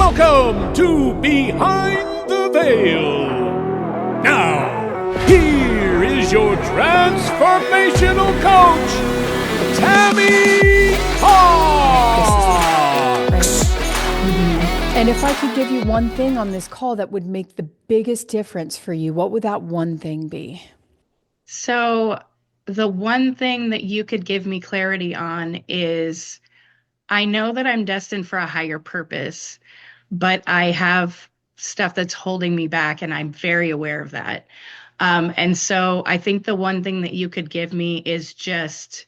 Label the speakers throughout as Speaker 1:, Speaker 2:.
Speaker 1: Welcome to Behind the Veil. Now, here is your transformational coach, Tammy Hawk.
Speaker 2: And if I could give you one thing on this call that would make the biggest difference for you, what would that one thing be?
Speaker 3: So the one thing that you could give me clarity on is I know that I'm destined for a higher purpose, but I have stuff that's holding me back, and I'm very aware of that. And so I think the one thing that you could give me is just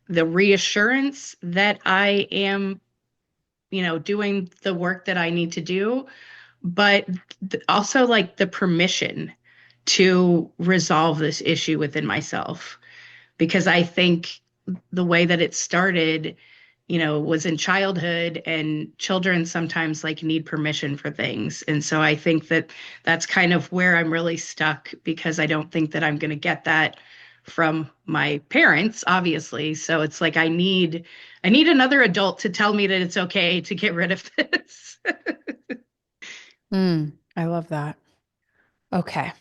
Speaker 3: the reassurance that I am, doing the work that I need to do, but also like the permission to resolve this issue within myself. Because I think the way that it started, was in childhood, and children sometimes like need permission for things. And so I think that that's kind of where I'm really stuck, because I don't think that I'm going to get that from my parents, obviously. So it's like I need another adult to tell me that it's okay to get rid of this.
Speaker 2: I love that. Okay.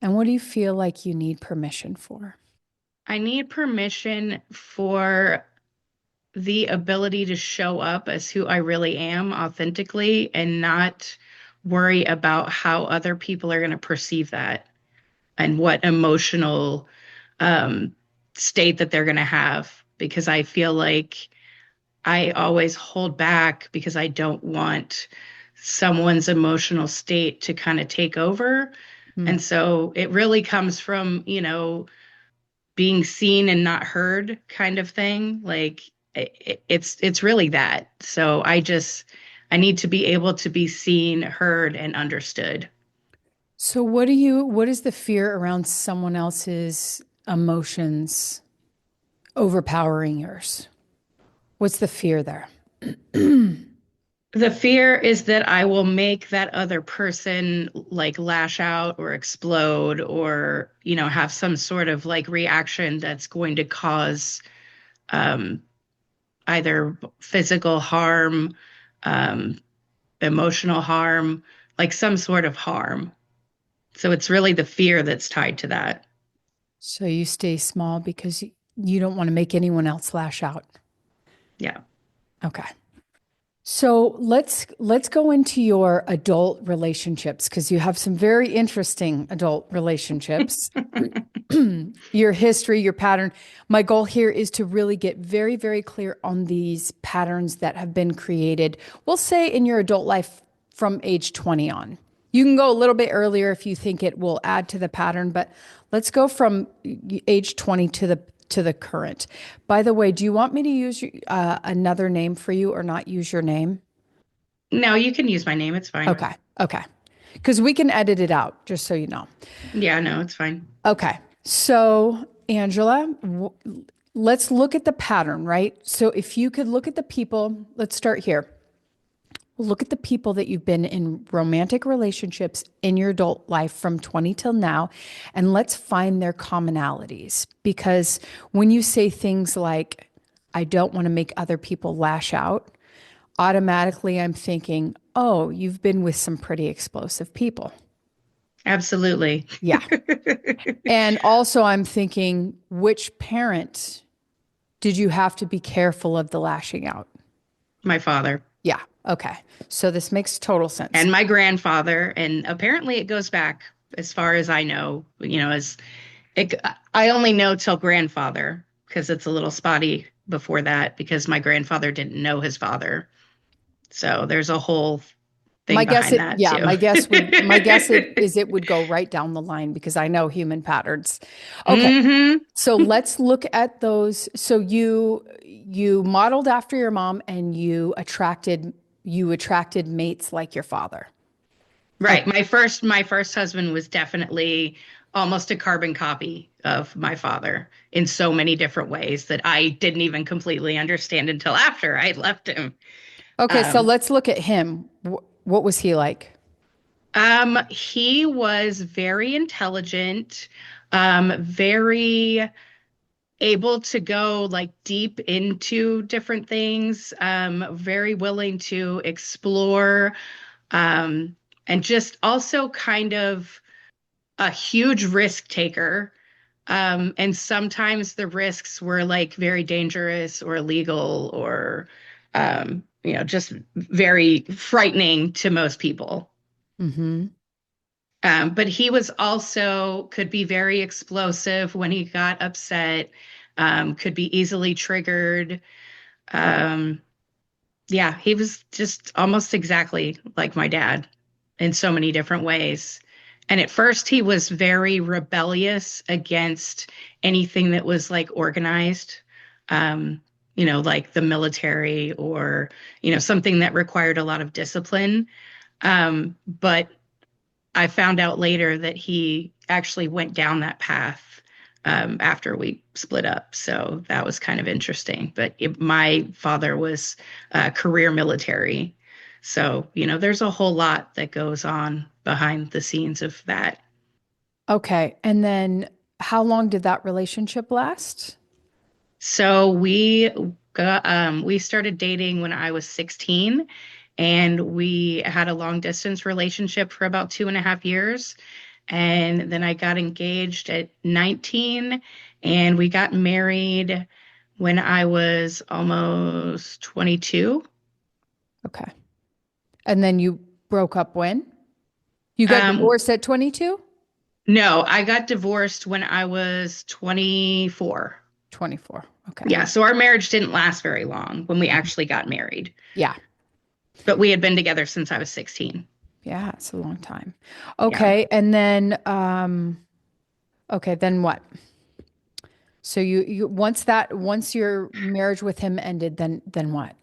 Speaker 2: And what do you feel like you need permission for?
Speaker 3: I need permission for the ability to show up as who I really am authentically, and not worry about how other people are going to perceive that, and what emotional state that they're going to have. Because I feel like I always hold back because I don't want someone's emotional state to kind of take over. And so it really comes from, being seen and not heard kind of thing. Like it's really that. So I need to be able to be seen, heard, and understood.
Speaker 2: So what is the fear around someone else's emotions overpowering yours? What's the fear there?
Speaker 3: The fear is that I will make that other person like lash out or explode, or, have some sort of like reaction that's going to cause either physical harm, emotional harm, like some sort of harm. So it's really the fear that's tied to that.
Speaker 2: So you stay small because you don't want to make anyone else lash out.
Speaker 3: Yeah.
Speaker 2: Okay. So let's go into your adult relationships, because you have some very interesting adult relationships. Your history, your pattern. My goal here is to really get very, very clear on these patterns that have been created, we'll say, in your adult life from age 20 on. You can go a little bit earlier if you think it will add to the pattern, but let's go from age 20 to the current. By the way, do you want me to use another name for you, or not use your name?
Speaker 3: No, you can use my name. It's fine.
Speaker 2: Okay. Because we can edit it out, just so you know.
Speaker 3: Yeah, no, it's fine.
Speaker 2: Okay. So, Angela, let's look at the pattern, right? So if you could look at the people, let's start here. Look at the people that you've been in romantic relationships in your adult life from 20 till now, and let's find their commonalities. Because when you say things like, I don't want to make other people lash out, automatically I'm thinking, oh, you've been with some pretty explosive people.
Speaker 3: Absolutely.
Speaker 2: Yeah. And also I'm thinking, which parent did you have to be careful of the lashing out?
Speaker 3: My father.
Speaker 2: Yeah. Okay. So this makes total sense.
Speaker 3: And my grandfather. And apparently it goes back, as far as I know, I only know till grandfather, because it's a little spotty before that, because my grandfather didn't know his father. So there's a whole thing behind that too.
Speaker 2: My guess is it would go right down the line, because I know human patterns. Okay. So let's look at those. So you modeled after your mom, and you attracted mates like your father.
Speaker 3: Right. My first husband was definitely almost a carbon copy of my father in so many different ways that I didn't even completely understand until after I left him.
Speaker 2: Okay, so let's look at him. What was he like?
Speaker 3: He was very intelligent, very able to go like deep into different things, very willing to explore, um, and just also kind of a huge risk taker. And sometimes the risks were like very dangerous or illegal or, just very frightening to most people.
Speaker 2: Mm-hmm.
Speaker 3: But he was also could be very explosive when he got upset, could be easily triggered. Um, yeah, he was just almost exactly like my dad in so many different ways. And at first, he was very rebellious against anything that was like organized, um, like the military or, something that required a lot of discipline. But I found out later that he actually went down that path after we split up. So that was kind of interesting. But my father was career military. So, there's a whole lot that goes on behind the scenes of that.
Speaker 2: Okay. And then how long did that relationship last?
Speaker 3: So we started dating when I was 16, and we had a long distance relationship for about 2.5 years. And then I got engaged at 19, and we got married when I was almost 22.
Speaker 2: Okay. And then you broke up when? You got
Speaker 3: Um,
Speaker 2: divorced at 22?
Speaker 3: no, I got divorced when I was 24.
Speaker 2: 24. Okay.
Speaker 3: Yeah, so our marriage didn't last very long when we actually got married,
Speaker 2: Yeah.
Speaker 3: but we had been together since I was 16.
Speaker 2: Yeah, it's a long time.
Speaker 3: Yeah.
Speaker 2: Okay. And then okay, then what? So you once your marriage with him ended, then what?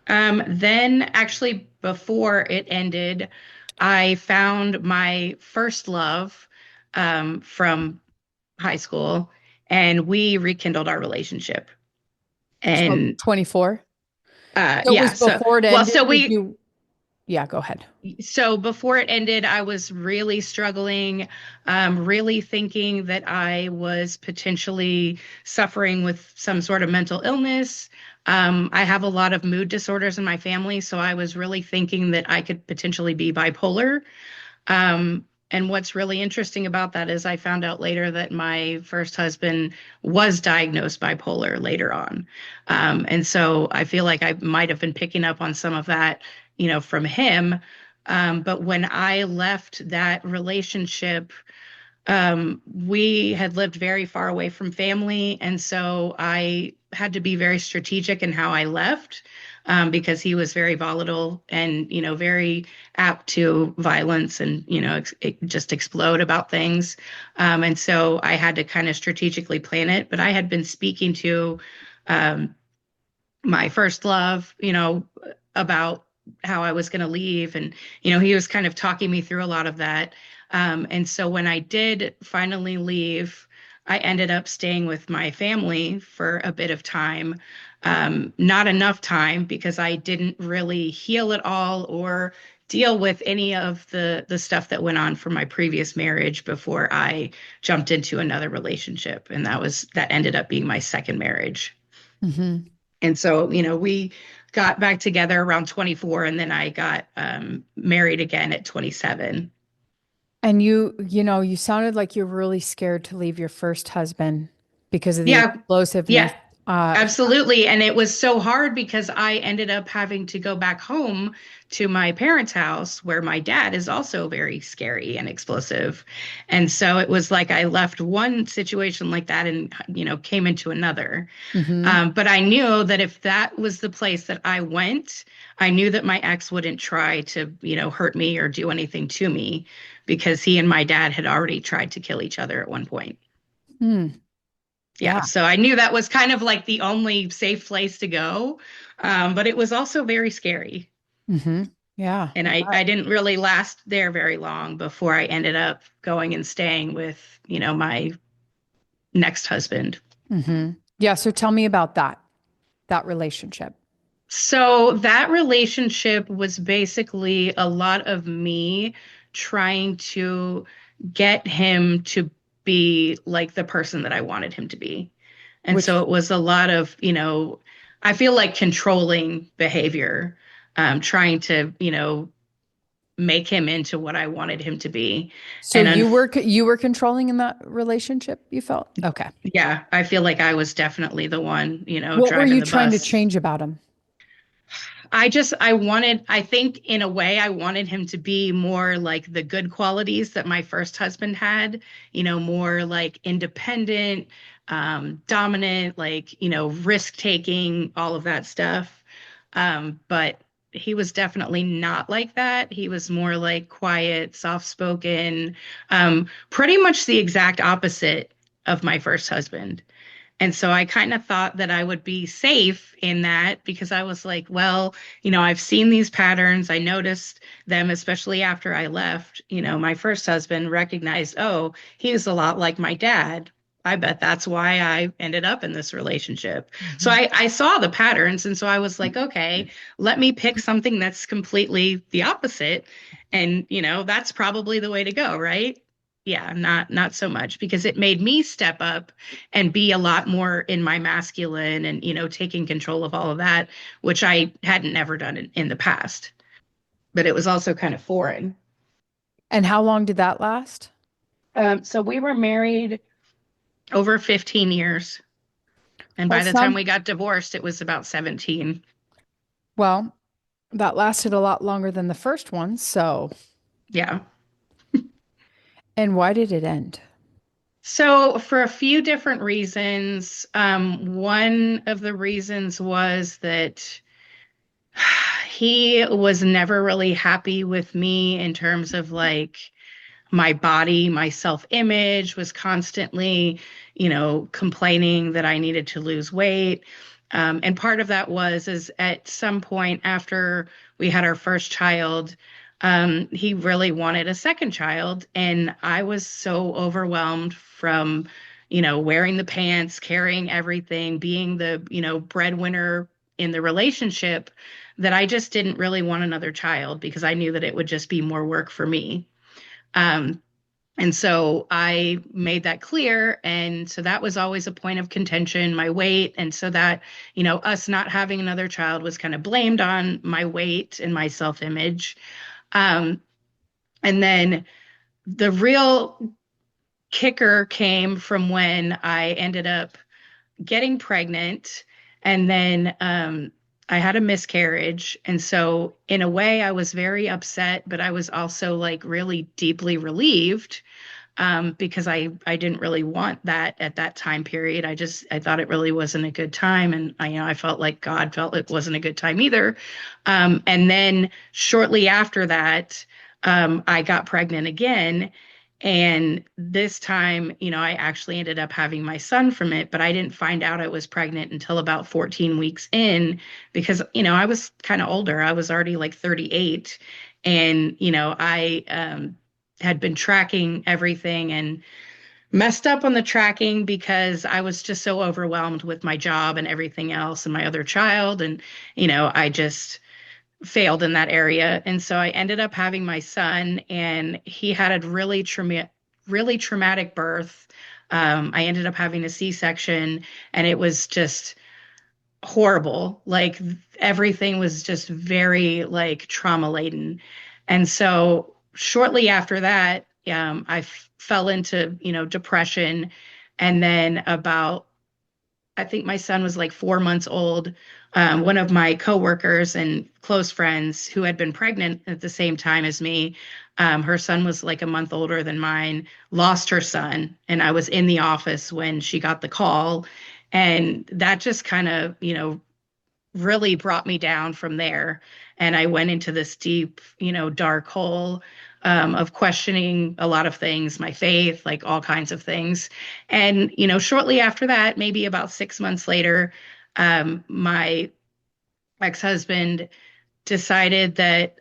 Speaker 3: Then actually before it ended, I found my first love from high school, and we rekindled our relationship.
Speaker 2: So
Speaker 3: And
Speaker 2: 24? So it was
Speaker 3: yeah, so
Speaker 2: before it
Speaker 3: well,
Speaker 2: ended.
Speaker 3: so
Speaker 2: Did
Speaker 3: we
Speaker 2: you Yeah, go ahead.
Speaker 3: so before it ended, I was really struggling, really thinking that I was potentially suffering with some sort of mental illness. I have a lot of mood disorders in my family, so I was really thinking that I could potentially be bipolar. And what's really interesting about that is I found out later that my first husband was diagnosed bipolar later on. And so I feel like I might have been picking up on some of that, from him. But when I left that relationship, we had lived very far away from family. And so I had to be very strategic in how I left, because he was very volatile and, very apt to violence and, just explode about things. And so I had to kind of strategically plan it. But I had been speaking to um, my first love, about how I was going to leave. And, he was kind of talking me through a lot of that. And so when I did finally leave, I ended up staying with my family for a bit of time. Not enough time because I didn't really heal at all or deal with any of the stuff that went on from my previous marriage before I jumped into another relationship. And that ended up being my second marriage.
Speaker 2: Hmm.
Speaker 3: And so, we got back together around 24, and then I got married again at 27.
Speaker 2: And you sounded like you're really scared to leave your first husband because of the
Speaker 3: Yeah,
Speaker 2: explosiveness.
Speaker 3: yeah, absolutely. And it was so hard because I ended up having to go back home to my parents' house where my dad is also very scary and explosive. And so it was like I left one situation like that and, came into another.
Speaker 2: Hmm.
Speaker 3: But I knew that if that was the place that I went, I knew that my ex wouldn't try to, hurt me or do anything to me because he and my dad had already tried to kill each other at one point.
Speaker 2: Mm.
Speaker 3: Yeah,
Speaker 2: Yeah.
Speaker 3: so I knew that was kind of like the only safe place to go. But it was also very scary.
Speaker 2: Hmm. Yeah.
Speaker 3: And I didn't really last there very long before I ended up going and staying with, my next husband.
Speaker 2: Hmm. Yeah. So tell me about that relationship.
Speaker 3: So that relationship was basically a lot of me trying to get him to be like the person that I wanted him to be. And
Speaker 2: Which
Speaker 3: so it was a lot of, I feel like controlling behavior, trying to, make him into what I wanted him to be.
Speaker 2: so
Speaker 3: And
Speaker 2: you were controlling in that relationship, you felt? Okay.
Speaker 3: yeah, I feel like I was definitely the one,
Speaker 2: What were
Speaker 3: driving
Speaker 2: you
Speaker 3: the
Speaker 2: trying to
Speaker 3: bus.
Speaker 2: change about him?
Speaker 3: I think in a way, I wanted him to be more like the good qualities that my first husband had, more like independent, dominant, like, risk taking, all of that stuff. But he was definitely not like that. He was more like quiet, soft spoken, pretty much the exact opposite of my first husband. And so I kind of thought that I would be safe in that because I was like, well, I've seen these patterns. I noticed them, especially after I left. My first husband recognized, oh, he was a lot like my dad. I bet that's why I ended up in this relationship. So
Speaker 2: Mhm.
Speaker 3: I saw the patterns. And so I was like, okay, let me pick something that's completely the opposite. And, that's probably the way to go, right? Yeah, not so much because it made me step up and be a lot more in my masculine and taking control of all of that, which I hadn't never done in the past, but it was also kind of foreign.
Speaker 2: And how long did that last?
Speaker 3: So we were married over 15 years, and
Speaker 2: Well,
Speaker 3: by the time we got divorced it was about 17.
Speaker 2: well, that lasted a lot longer than the first one, so.
Speaker 3: Yeah.
Speaker 2: And why did it end?
Speaker 3: So for a few different reasons, one of the reasons was that he was never really happy with me in terms of like my body, my self-image, was constantly, complaining that I needed to lose weight. And part of that was is at some point after we had our first child, he really wanted a second child. And I was so overwhelmed from, wearing the pants, carrying everything, being the, breadwinner in the relationship that I just didn't really want another child because I knew that it would just be more work for me. Um, and so I made that clear. And so that was always a point of contention, my weight. And so that, us not having another child was kind of blamed on my weight and my self-image. Um, and then the real kicker came from when I ended up getting pregnant and then I had a miscarriage. And so in a way I was very upset, but I was also like really deeply relieved because I didn't really want that at that time period. I thought it really wasn't a good time, and I felt like God felt it wasn't a good time either. And then shortly after that, I got pregnant again. And this time, I actually ended up having my son from it, but I didn't find out I was pregnant until about 14 weeks in because, I was kind of older. I was already like 38. And, I had been tracking everything and messed up on the tracking because I was just so overwhelmed with my job and everything else and my other child. And, I just failed in that area. And so I ended up having my son, and he had a really traumatic birth. I ended up having a C-section, and it was just horrible. Like everything was just very like trauma laden. And so shortly after that, fell into, depression. And then I think my son was like 4 months old. One of my coworkers and close friends who had been pregnant at the same time as me, her son was like a month older than mine, lost her son. And I was in the office when she got the call. And that just kind of, really brought me down from there. And I went into this deep, dark hole of questioning a lot of things, my faith, like all kinds of things. And, shortly after that, maybe about 6 months later, my ex-husband decided that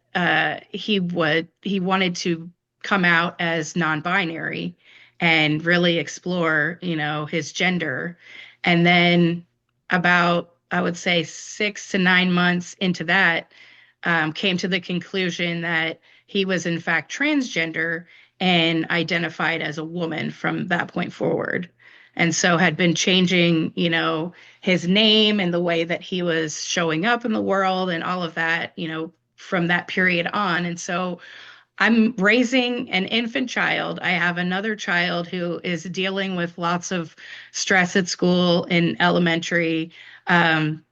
Speaker 3: he wanted to come out as non-binary and really explore, his gender. And then about, I would say, 6 to 9 months into that, came to the conclusion that he was in fact transgender and identified as a woman from that point forward. And so had been changing, his name and the way that he was showing up in the world and all of that, from that period on. And so I'm raising an infant child. I have another child who is dealing with lots of stress at school in elementary. Um,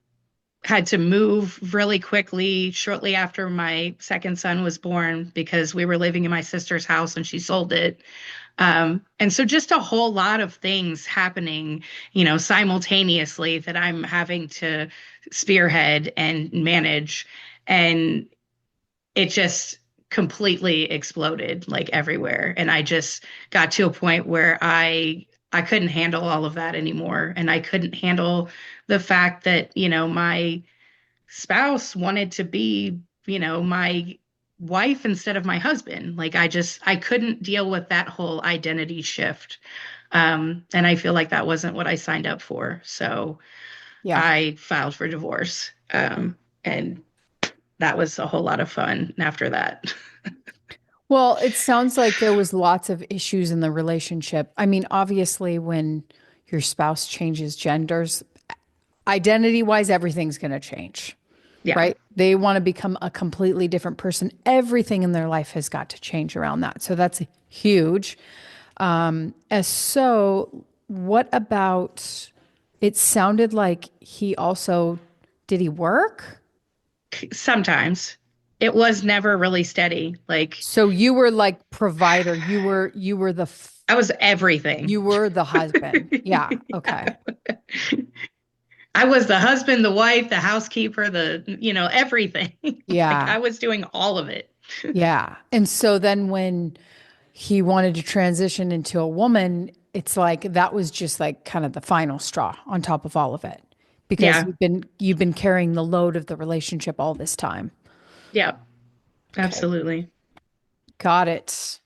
Speaker 3: had to move really quickly shortly after my second son was born because we were living in my sister's house and she sold it. And so just a whole lot of things happening, simultaneously that I'm having to spearhead and manage. And it just completely exploded like everywhere. And I just got to a point where I couldn't handle all of that anymore. And I couldn't handle the fact that, my spouse wanted to be, my wife instead of my husband. Like I couldn't deal with that whole identity shift. And I feel like that wasn't what I signed up for. So
Speaker 2: Yeah.
Speaker 3: I filed for divorce. And that was a whole lot of fun after that.
Speaker 2: Well, it sounds like there was lots of issues in the relationship. I mean, obviously, when your spouse changes genders, identity-wise, everything's going to change,
Speaker 3: Yeah.
Speaker 2: right? They want to become a completely different person. Everything in their life has got to change around that. So that's huge. So what about, it sounded like he also, did he work?
Speaker 3: Sometimes it was never really steady. Like
Speaker 2: So you were like provider. You were
Speaker 3: I was everything.
Speaker 2: you were the husband. Yeah.
Speaker 3: Yeah.
Speaker 2: Okay.
Speaker 3: I was the husband, the wife, the housekeeper, everything. Like
Speaker 2: Yeah.
Speaker 3: I was doing all of it.
Speaker 2: Yeah. And so then when he wanted to transition into a woman, it's like that was just like kind of the final straw on top of all of it because
Speaker 3: Yeah.
Speaker 2: you've been carrying the load of the relationship all this time.
Speaker 3: Yeah.
Speaker 2: Okay.
Speaker 3: Absolutely.
Speaker 2: Got it.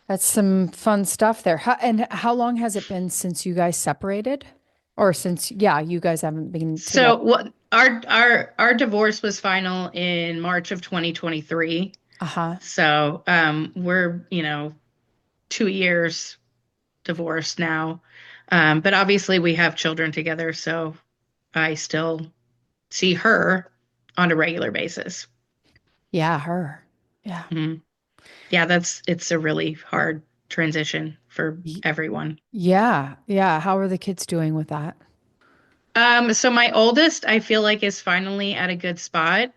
Speaker 2: That's some fun stuff there. And how long has it been since you guys separated? Or since, yeah, you guys haven't been together.
Speaker 3: So what our divorce was final in March of 2023.
Speaker 2: Uh-huh.
Speaker 3: So we're, 2 years divorced now. But obviously we have children together, so I still see her on a regular basis.
Speaker 2: Yeah, her. Yeah.
Speaker 3: Mhm. Yeah, it's a really hard transition for
Speaker 2: Y-
Speaker 3: everyone.
Speaker 2: Yeah. Yeah. How are the kids doing with that?
Speaker 3: So my oldest, I feel like is finally at a good spot.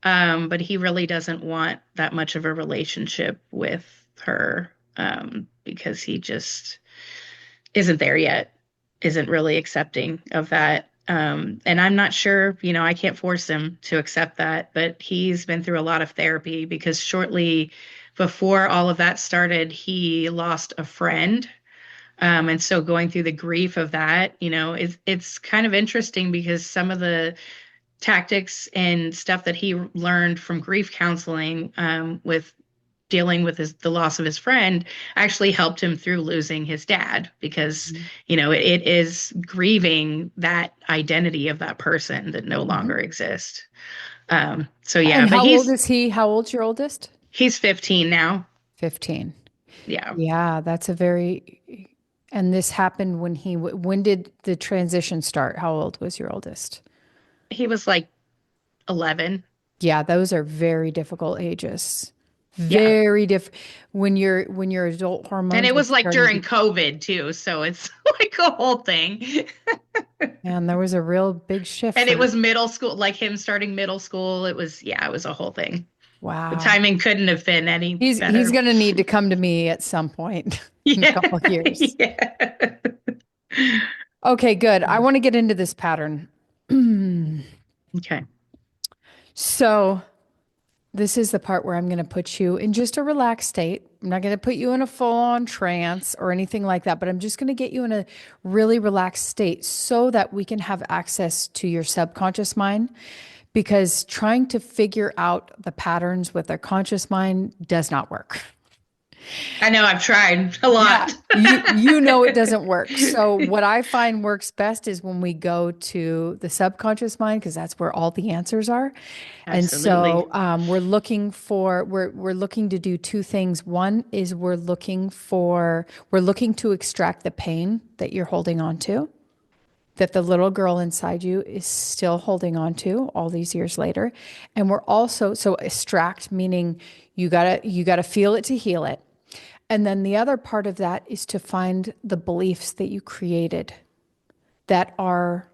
Speaker 3: But he really doesn't want that much of a relationship with her, because he just isn't there yet, isn't really accepting of that. And I'm not sure, I can't force him to accept that, but he's been through a lot of therapy because shortly before all of that started, he lost a friend. And so going through the grief of that, it's kind of interesting because some of the tactics and stuff that he learned from grief counseling, with dealing with the loss of his friend actually helped him through losing his dad because
Speaker 2: Mhm.
Speaker 3: it is grieving that identity of that person that no
Speaker 2: Mhm.
Speaker 3: longer exists. So yeah,
Speaker 2: And
Speaker 3: but
Speaker 2: how old
Speaker 3: he's
Speaker 2: is he? How old's your oldest?
Speaker 3: he's 15 now.
Speaker 2: 15.
Speaker 3: Yeah,
Speaker 2: Yeah, that's a very, and this happened when when did the transition start? How old was your oldest?
Speaker 3: he was like 11.
Speaker 2: Yeah, those are very difficult ages.
Speaker 3: Yeah,
Speaker 2: Very when your adult
Speaker 3: and
Speaker 2: hormones
Speaker 3: it
Speaker 2: are
Speaker 3: was like
Speaker 2: starting
Speaker 3: during
Speaker 2: to,
Speaker 3: COVID too, so it's like a whole thing.
Speaker 2: man, there was a real big shift
Speaker 3: And
Speaker 2: for
Speaker 3: it
Speaker 2: you.
Speaker 3: was middle school, like him starting middle school. It was a whole thing. The
Speaker 2: Wow.
Speaker 3: timing couldn't have been any
Speaker 2: He's
Speaker 3: better.
Speaker 2: going to need to come to me at some point in a
Speaker 3: Yeah.
Speaker 2: couple of years.
Speaker 3: Yeah.
Speaker 2: Okay, good. I want to get into this pattern.
Speaker 3: Okay.
Speaker 2: So, this is the part where I'm going to put you in just a relaxed state. I'm not going to put you in a full-on trance or anything like that, but I'm just going to get you in a really relaxed state so that we can have access to your subconscious mind. Because trying to figure out the patterns with our conscious mind does not work.
Speaker 3: I know I've tried a lot.
Speaker 2: You know it doesn't work. So what I find works best is when we go to the subconscious mind, because that's where all the answers are. And
Speaker 3: Absolutely.
Speaker 2: so we're looking to do two things. One is we're looking to extract the pain that you're holding on to, that the little girl inside you is still holding on to all these years later. And we're also, so extract meaning you gotta feel it to heal it. And then the other part of that is to find the beliefs that you created that are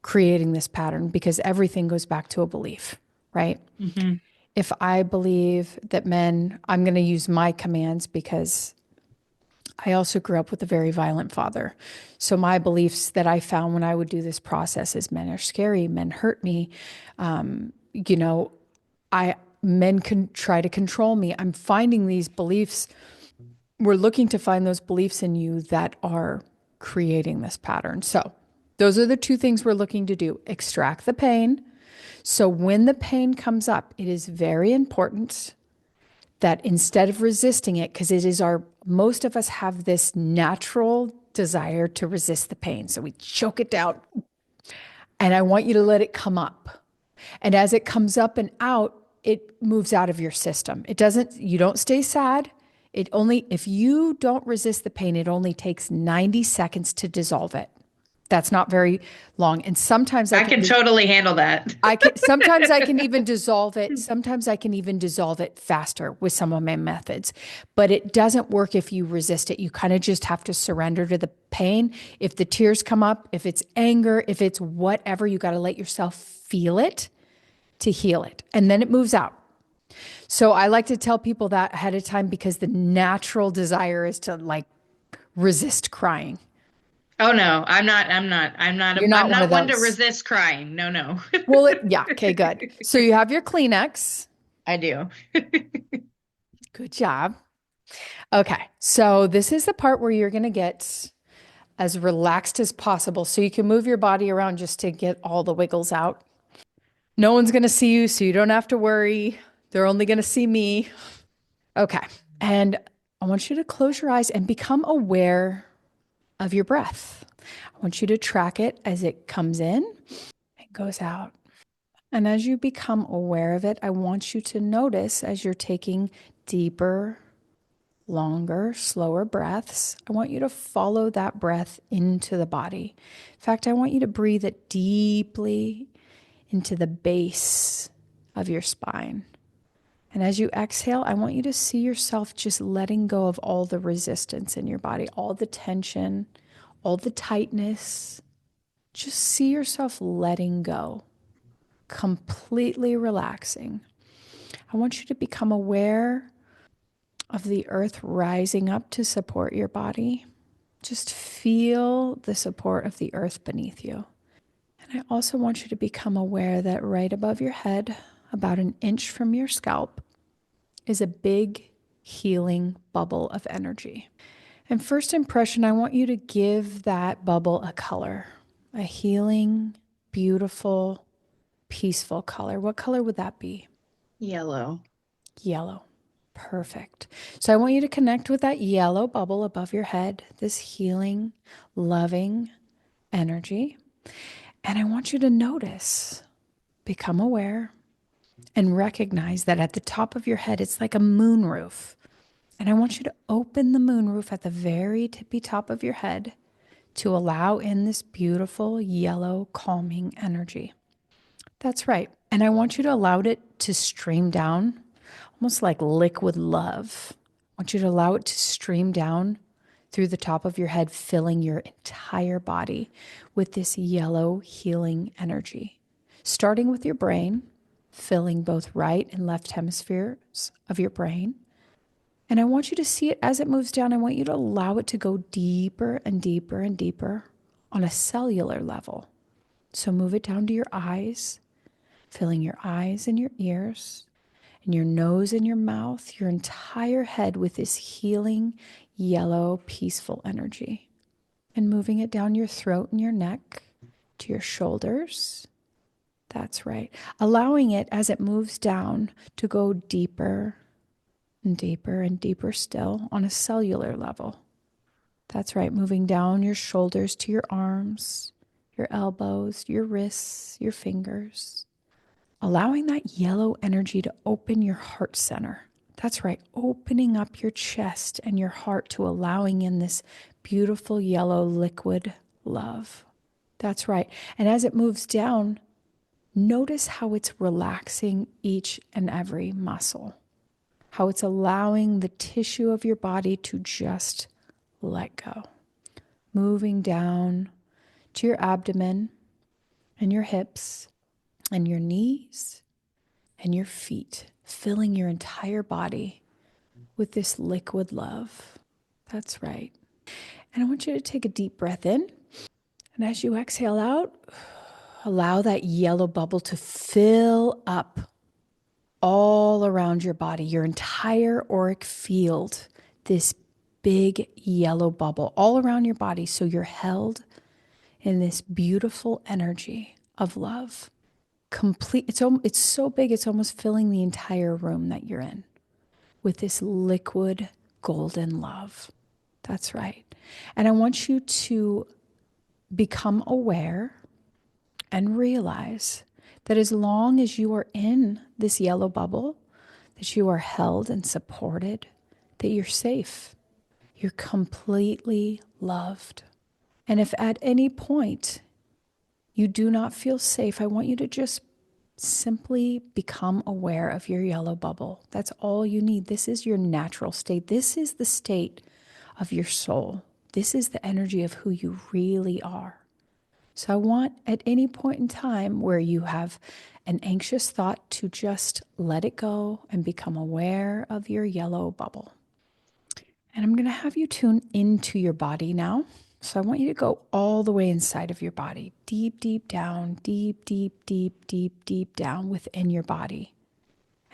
Speaker 2: creating this pattern, because everything goes back to a belief, right?
Speaker 3: Hmm.
Speaker 2: If I believe that men, I'm going to use my commands because I also grew up with a very violent father. So my beliefs that I found when I would do this process is men are scary, men hurt me. You know, men can try to control me. I'm finding these beliefs. We're looking to find those beliefs in you that are creating this pattern. So those are the two things we're looking to do. Extract the pain. So when the pain comes up, it is very important that instead of resisting it, because most of us have this natural desire to resist the pain. So we choke it down, and I want you to let it come up. And as it comes up and out, it moves out of your system. You don't stay sad. If you don't resist the pain, it only takes 90 seconds to dissolve it. That's not very long. And sometimes
Speaker 3: I can totally handle that.
Speaker 2: sometimes I can even dissolve it. Sometimes I can even dissolve it faster with some of my methods, but it doesn't work if you resist it. You kind of just have to surrender to the pain. If the tears come up, if it's anger, if it's whatever, you got to let yourself feel it to heal it. And then it moves out. So I like to tell people that ahead of time, because the natural desire is to like resist crying.
Speaker 3: Oh no, I'm not
Speaker 2: You're not
Speaker 3: I'm
Speaker 2: one of
Speaker 3: not one to
Speaker 2: those.
Speaker 3: resist crying. No, no.
Speaker 2: Well, yeah. Okay, good. So you have your Kleenex.
Speaker 3: I do.
Speaker 2: Good job. Okay, so this is the part where you're going to get as relaxed as possible. So you can move your body around just to get all the wiggles out. No one's going to see you, so you don't have to worry. They're only going to see me. Okay, and I want you to close your eyes and become aware of your breath. I want you to track it as it comes in and goes out. And as you become aware of it, I want you to notice as you're taking deeper, longer, slower breaths, I want you to follow that breath into the body. In fact, I want you to breathe it deeply into the base of your spine. And as you exhale, I want you to see yourself just letting go of all the resistance in your body, all the tension, all the tightness. Just see yourself letting go, completely relaxing. I want you to become aware of the earth rising up to support your body. Just feel the support of the earth beneath you. And I also want you to become aware that right above your head, about an inch from your scalp, is a big healing bubble of energy. And first impression, I want you to give that bubble a color, a healing, beautiful, peaceful color. What color would that be?
Speaker 3: Yellow.
Speaker 2: Yellow. Perfect. So I want you to connect with that yellow bubble above your head, this healing, loving energy. And I want you to notice, become aware, and recognize that at the top of your head, it's like a moonroof. And I want you to open the moonroof at the very tippy top of your head to allow in this beautiful yellow calming energy. That's right. And I want you to allow it to stream down, almost like liquid love. I want you to allow it to stream down through the top of your head, filling your entire body with this yellow healing energy, starting with your brain, filling both right and left hemispheres of your brain. And I want you to see it as it moves down. I want you to allow it to go deeper and deeper and deeper on a cellular level. So move it down to your eyes, filling your eyes and your ears, and your nose and your mouth, your entire head with this healing, yellow, peaceful energy. And moving it down your throat and your neck to your shoulders. That's right. Allowing it as it moves down to go deeper, and deeper still on a cellular level. That's right, moving down your shoulders to your arms, your elbows, your wrists, your fingers, allowing that yellow energy to open your heart center. That's right, opening up your chest and your heart to allowing in this beautiful yellow liquid love. That's right. And as it moves down, notice how it's relaxing each and every muscle, how it's allowing the tissue of your body to just let go. Moving down to your abdomen and your hips and your knees and your feet, filling your entire body with this liquid love. That's right. And I want you to take a deep breath in. And as you exhale out, allow that yellow bubble to fill up all around your body, your entire auric field, this big yellow bubble all around your body. So you're held in this beautiful energy of love. Complete. It's so big, it's almost filling the entire room that you're in with this liquid golden love. That's right. And I want you to become aware and realize that as long as you are in this yellow bubble, that you are held and supported, that you're safe, you're completely loved. And if at any point you do not feel safe, I want you to just simply become aware of your yellow bubble. That's all you need. This is your natural state. This is the state of your soul. This is the energy of who you really are. So I want at any point in time where you have an anxious thought to just let it go and become aware of your yellow bubble. And I'm going to have you tune into your body now. So I want you to go all the way inside of your body, deep, deep down, deep, deep, deep, deep, deep down within your body.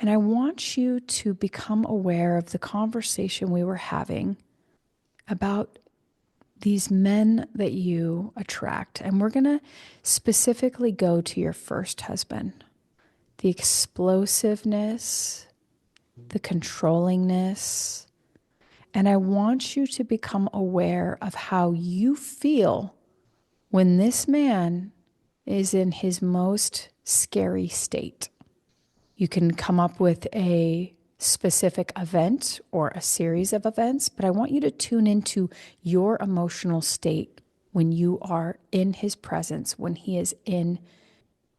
Speaker 2: And I want you to become aware of the conversation we were having about these men that you attract. And we're going to specifically go to your first husband. The explosiveness, the controllingness. And I want you to become aware of how you feel when this man is in his most scary state. You can come up with a specific event or a series of events, but I want you to tune into your emotional state when you are in his presence, when he is in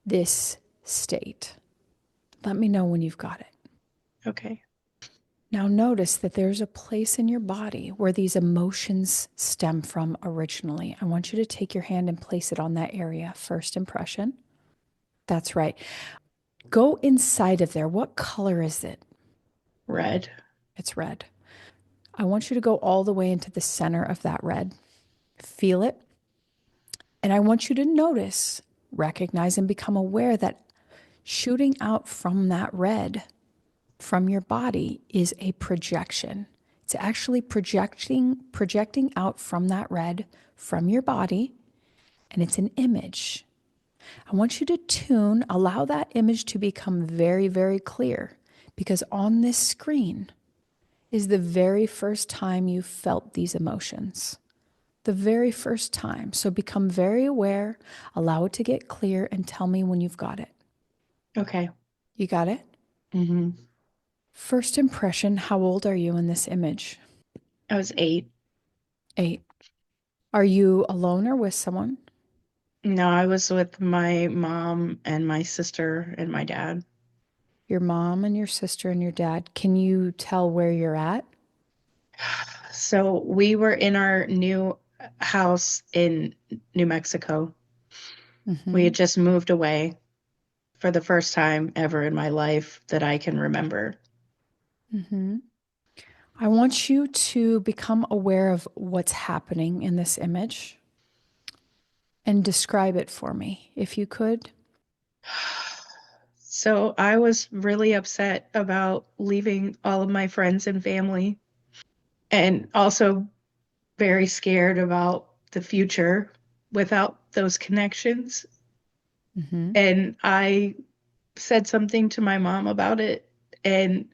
Speaker 2: this state. Let me know when you've got it.
Speaker 3: Okay.
Speaker 2: Now notice that there's a place in your body where these emotions stem from originally. I want you to take your hand and place it on that area. First impression. That's right. Go inside of there. What color is it?
Speaker 3: Red.
Speaker 2: It's red. I want you to go all the way into the center of that red. Feel it. And I want you to notice, recognize, and become aware that shooting out from that red from your body is a projection. It's actually projecting out from that red from your body, and it's an image. I want you to allow that image to become very, very clear, because on this screen is the very first time you felt these emotions. The very first time. So become very aware, allow it to get clear, and tell me when you've got it.
Speaker 3: Okay.
Speaker 2: You got it?
Speaker 3: Mm-hmm.
Speaker 2: First impression, how old are you in this image?
Speaker 3: I was 8.
Speaker 2: 8. Are you alone or with someone?
Speaker 3: No, I was with my mom and my sister and my dad.
Speaker 2: Your mom and your sister and your dad. Can you tell where you're at?
Speaker 3: So we were in our new house in New Mexico. We had just moved away for the first time ever in my life that I can remember.
Speaker 2: I want you to become aware of what's happening in this image and describe it for me, if you could.
Speaker 3: So I was really upset about leaving all of my friends and family, and also very scared about the future without those connections. And I said something to my mom about it, and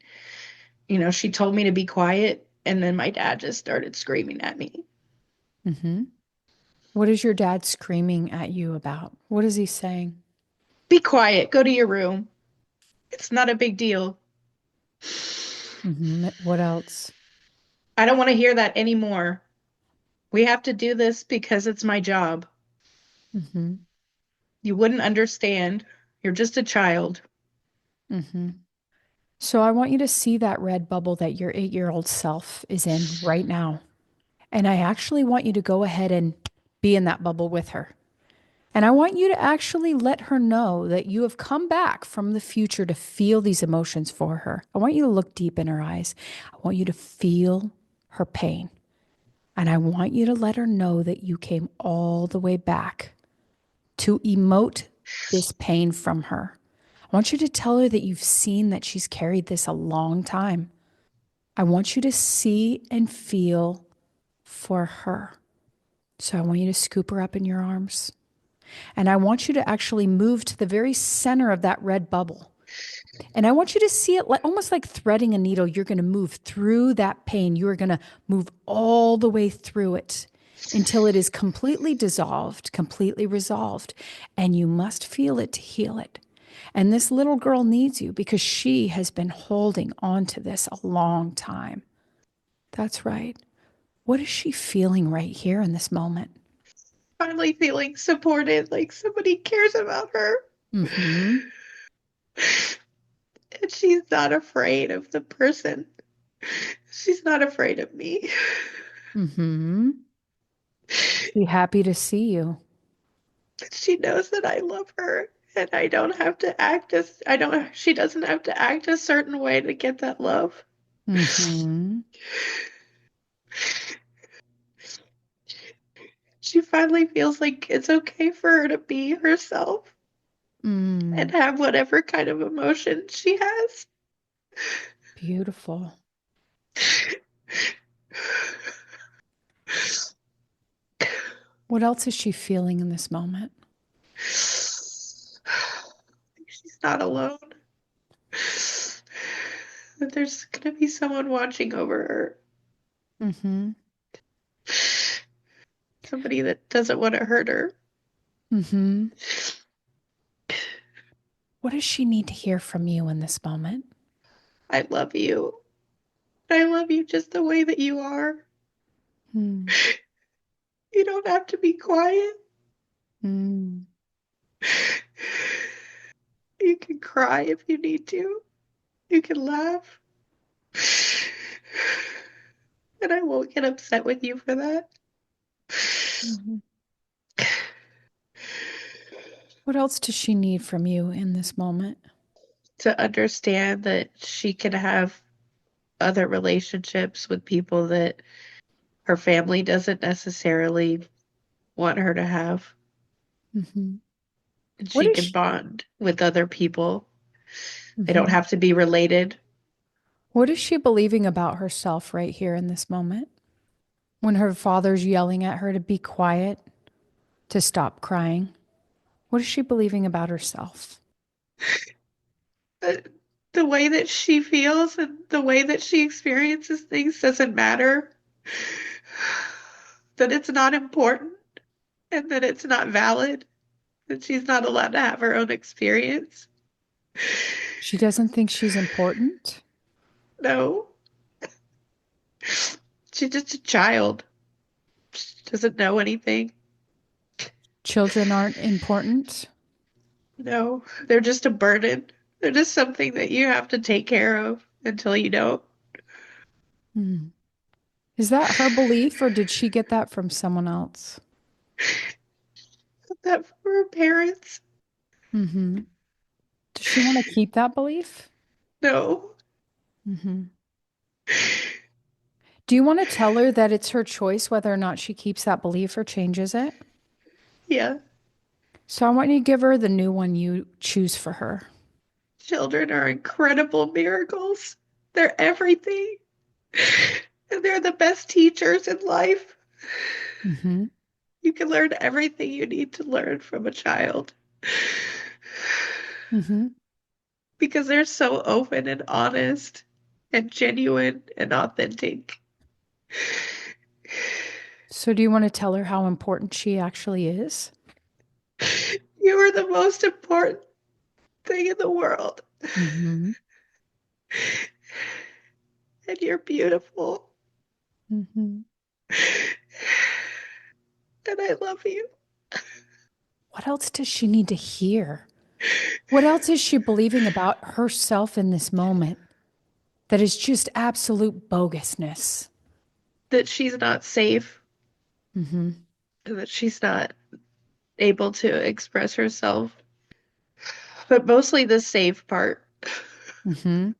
Speaker 3: she told me to be quiet, and then my dad just started screaming at me.
Speaker 2: Mm-hmm. What is your dad screaming at you about? What is he saying?
Speaker 3: Be quiet, go to your room. It's not a big deal.
Speaker 2: Mm-hmm. What else?
Speaker 3: I don't want to hear that anymore. We have to do this because it's my job.
Speaker 2: Mm-hmm.
Speaker 3: You wouldn't understand. You're just a child.
Speaker 2: Mm-hmm. So I want you to see that red bubble that your 8-year-old self is in right now. And I actually want you to go ahead and be in that bubble with her. And I want you to actually let her know that you have come back from the future to feel these emotions for her. I want you to look deep in her eyes. I want you to feel her pain. And I want you to let her know that you came all the way back to emote this pain from her. I want you to tell her that you've seen that she's carried this a long time. I want you to see and feel for her. So I want you to scoop her up in your arms. And I want you to actually move to the very center of that red bubble. And I want you to see it like, almost like threading a needle. You're going to move through that pain. You are going to move all the way through it until it is completely dissolved, completely resolved. And you must feel it to heal it. And this little girl needs you because she has been holding on to this a long time. That's right. What is she feeling right here in this moment?
Speaker 3: Finally feeling supported, like somebody cares about her.
Speaker 2: Mm-hmm.
Speaker 3: And she's not afraid of the person. She's not afraid of me.
Speaker 2: Mm-hmm. She happy to see you.
Speaker 3: She knows that I love her, and I don't have to act as I don't she doesn't have to act a certain way to get that love.
Speaker 2: Mm-hmm.
Speaker 3: She finally feels like it's okay for her to be herself and
Speaker 2: Mm.
Speaker 3: have whatever kind of emotion she has.
Speaker 2: Beautiful. What else is she feeling in this moment?
Speaker 3: She's not alone. That there's gonna be someone watching over her.
Speaker 2: Mm-hmm.
Speaker 3: Somebody that doesn't want to hurt her.
Speaker 2: Mm-hmm. What does she need to hear from you in this moment?
Speaker 3: I love you. I love you just the way that you are.
Speaker 2: Mm.
Speaker 3: You don't have to be quiet.
Speaker 2: Mm.
Speaker 3: You can cry if you need to. You can laugh. And I won't get upset with you for that.
Speaker 2: Mhm. What else does she need from you in this moment?
Speaker 3: To understand that she can have other relationships with people that her family doesn't necessarily want her to have.
Speaker 2: Mm-hmm.
Speaker 3: And
Speaker 2: What
Speaker 3: she
Speaker 2: is
Speaker 3: can
Speaker 2: she?
Speaker 3: bond with other people. They don't
Speaker 2: Mm-hmm.
Speaker 3: have to be related.
Speaker 2: What is she believing about herself right here in this moment? When her father's yelling at her to be quiet, to stop crying, what is she believing about herself?
Speaker 3: The, the way that she feels and the way that she experiences things doesn't matter. That it's not important and that it's not valid. That she's not allowed to have her own experience.
Speaker 2: She doesn't think she's important.
Speaker 3: No, she's just a child. She doesn't know anything.
Speaker 2: Children aren't important.
Speaker 3: No, they're just a burden. They're just something that you have to take care of until you don't.
Speaker 2: Hmm. Is that her belief or did she get that from someone else?
Speaker 3: That for her parents.
Speaker 2: Mm-hmm. Does she want to keep that belief?
Speaker 3: No.
Speaker 2: Mm-hmm. Do you want to tell her that it's her choice whether or not she keeps that belief or changes it?
Speaker 3: Yeah.
Speaker 2: So I want you to give her the new one you choose for her.
Speaker 3: Children are incredible miracles. They're everything. And they're the best teachers in life.
Speaker 2: Mm-hmm.
Speaker 3: You can learn everything you need to learn from a child
Speaker 2: Mm-hmm.
Speaker 3: because they're so open and honest. and genuine and authentic.
Speaker 2: So do you want to tell her how important she actually is?
Speaker 3: You are the most important thing in the world,
Speaker 2: Mm-hmm.
Speaker 3: and you're beautiful,
Speaker 2: Mm-hmm.
Speaker 3: and I love you.
Speaker 2: What else does she need to hear? What else is she believing about herself in this moment that is just absolute bogusness?
Speaker 3: That she's not safe,
Speaker 2: Mm-hmm.
Speaker 3: and that she's not able to express herself, but mostly the safe part.
Speaker 2: Mm-hmm.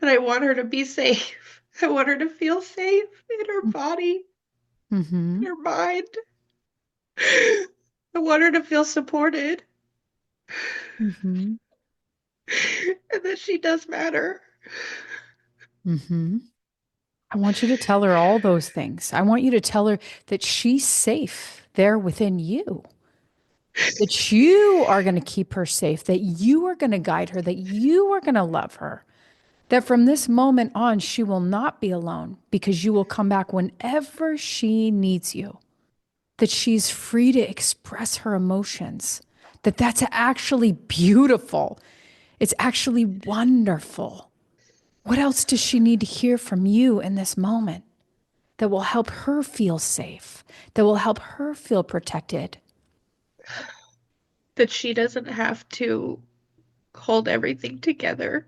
Speaker 3: And I want her to be safe. I want her to feel safe in her body,
Speaker 2: Mm-hmm.
Speaker 3: in her mind. I want her to feel supported
Speaker 2: Mm-hmm.
Speaker 3: and that she does matter.
Speaker 2: Mm-hmm. I want you to tell her all those things. I want you to tell her that she's safe there within you, that you are going to keep her safe, that you are going to guide her, that you are going to love her, that from this moment on, she will not be alone because you will come back whenever she needs you, that she's free to express her emotions, that that's actually beautiful. It's actually wonderful. What else does she need to hear from you in this moment that will help her feel safe, that will help her feel protected?
Speaker 3: That she doesn't have to hold everything together.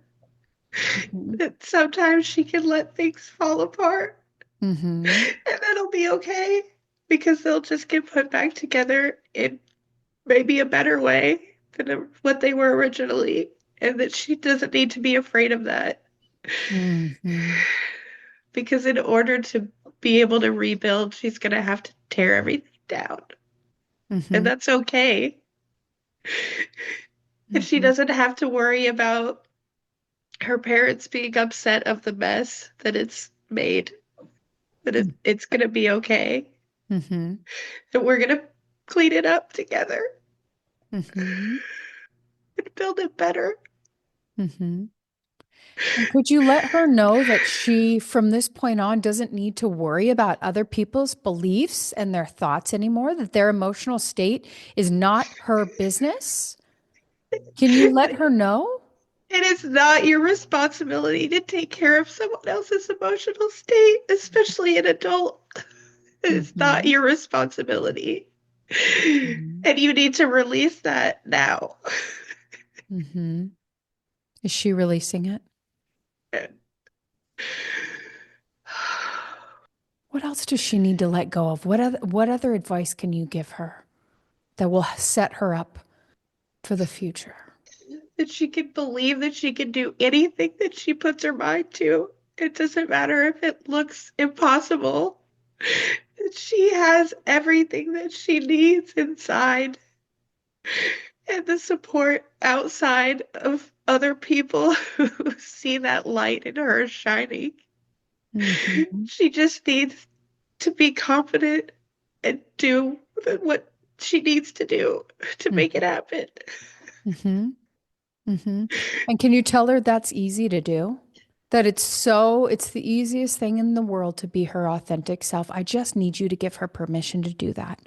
Speaker 2: Mm-hmm.
Speaker 3: That sometimes she can let things fall apart
Speaker 2: Mm-hmm.
Speaker 3: and that'll be okay because they'll just get put back together in maybe a better way than what they were originally. And that she doesn't need to be afraid of that.
Speaker 2: Mm-hmm.
Speaker 3: Because in order to be able to rebuild, she's going to have to tear everything down. And
Speaker 2: Mm-hmm.
Speaker 3: that's okay. And she
Speaker 2: Mm-hmm.
Speaker 3: doesn't have to worry about her parents being upset of the mess that it's made. That it's going to be okay.
Speaker 2: Mm-hmm.
Speaker 3: And we're going to clean it up together
Speaker 2: Mm-hmm.
Speaker 3: and build it better.
Speaker 2: Mm-hmm. And could you let her know that she, from this point on, doesn't need to worry about other people's beliefs and their thoughts anymore, that their emotional state is not her business? Can you let her know?
Speaker 3: It is not your responsibility to take care of someone else's emotional state, especially an adult. It is not
Speaker 2: Mm-hmm.
Speaker 3: your responsibility.
Speaker 2: Mm-hmm.
Speaker 3: And you need to release that now.
Speaker 2: Mm-hmm. Is she releasing it? What else does she need to let go of? What other advice can you give her that will set her up for the future?
Speaker 3: That she can believe that she can do anything that she puts her mind to. It doesn't matter if it looks impossible. That she has everything that she needs inside and the support outside of other people who see that light in her shining.
Speaker 2: Mm-hmm.
Speaker 3: She just needs to be confident and do what she needs to do to make it happen.
Speaker 2: Mm-hmm. Mm-hmm. And can you tell her that's easy to do? That it's the easiest thing in the world to be her authentic self. I just need you to give her permission to do that.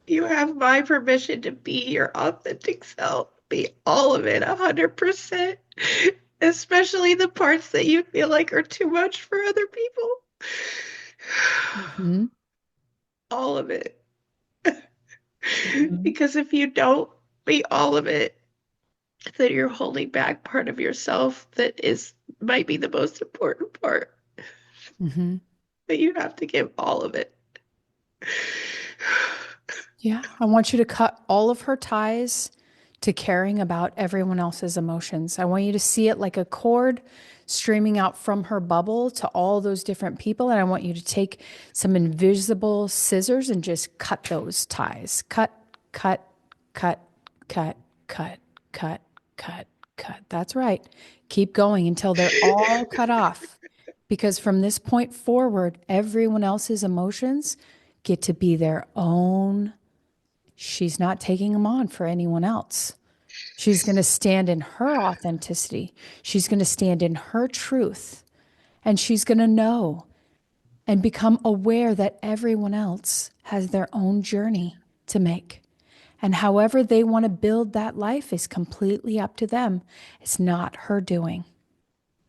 Speaker 3: You have my permission to be your authentic self, be all of it, 100%, especially the parts that you feel like are too much for other people.
Speaker 2: Mm-hmm.
Speaker 3: All of it.
Speaker 2: Mm-hmm.
Speaker 3: Because if you don't be all of it, then you're holding back part of yourself that is might be the most important part.
Speaker 2: Mm-hmm.
Speaker 3: But you have to give all of it.
Speaker 2: Yeah, I want you to cut all of her ties to caring about everyone else's emotions. I want you to see it like a cord streaming out from her bubble to all those different people. And I want you to take some invisible scissors and just cut those ties. Cut, cut, cut, cut, cut, cut, cut, cut. That's right. Keep going until they're all cut off. Because from this point forward, everyone else's emotions get to be their own. She's not taking them on for anyone else. She's going to stand in her authenticity. She's going to stand in her truth. And she's going to know and become aware that everyone else has their own journey to make. And however they want to build that life is completely up to them. It's not her doing.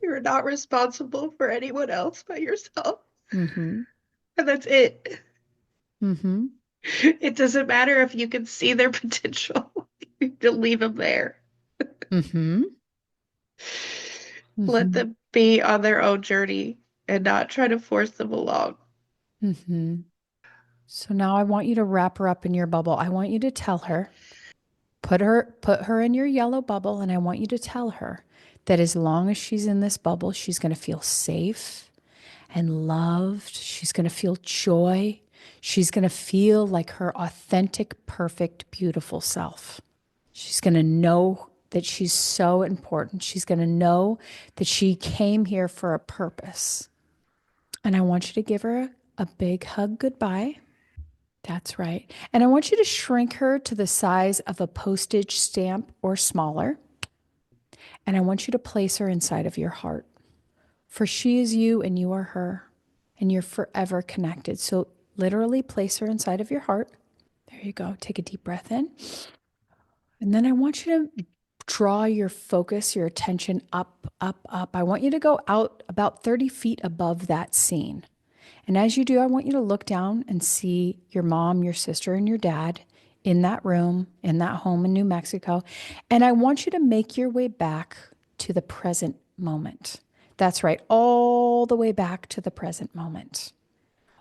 Speaker 3: You're not responsible for anyone else but yourself.
Speaker 2: Mm-hmm.
Speaker 3: And that's it.
Speaker 2: Mm-hmm.
Speaker 3: It doesn't matter if you can see their potential. You have to leave them there.
Speaker 2: Mm-hmm.
Speaker 3: Let
Speaker 2: Mm-hmm.
Speaker 3: them be on their own journey and not try to force them along.
Speaker 2: Mm-hmm. So now I want you to wrap her up in your bubble. I want you to tell her, put her in your yellow bubble, and I want you to tell her that as long as she's in this bubble, she's going to feel safe and loved. She's going to feel joy. She's going to feel like her authentic, perfect, beautiful self. She's going to know that she's so important. She's going to know that she came here for a purpose. And I want you to give her a big hug goodbye. That's right. And I want you to shrink her to the size of a postage stamp or smaller. And I want you to place her inside of your heart. For she is you and you are her. And you're forever connected. So literally place her inside of your heart. There you go. Take a deep breath in. And then I want you to draw your focus, your attention up, up, up. I want you to go out about 30 feet above that scene. And as you do, I want you to look down and see your mom, your sister, and your dad in that room, in that home in New Mexico. And I want you to make your way back to the present moment. That's right, all the way back to the present moment.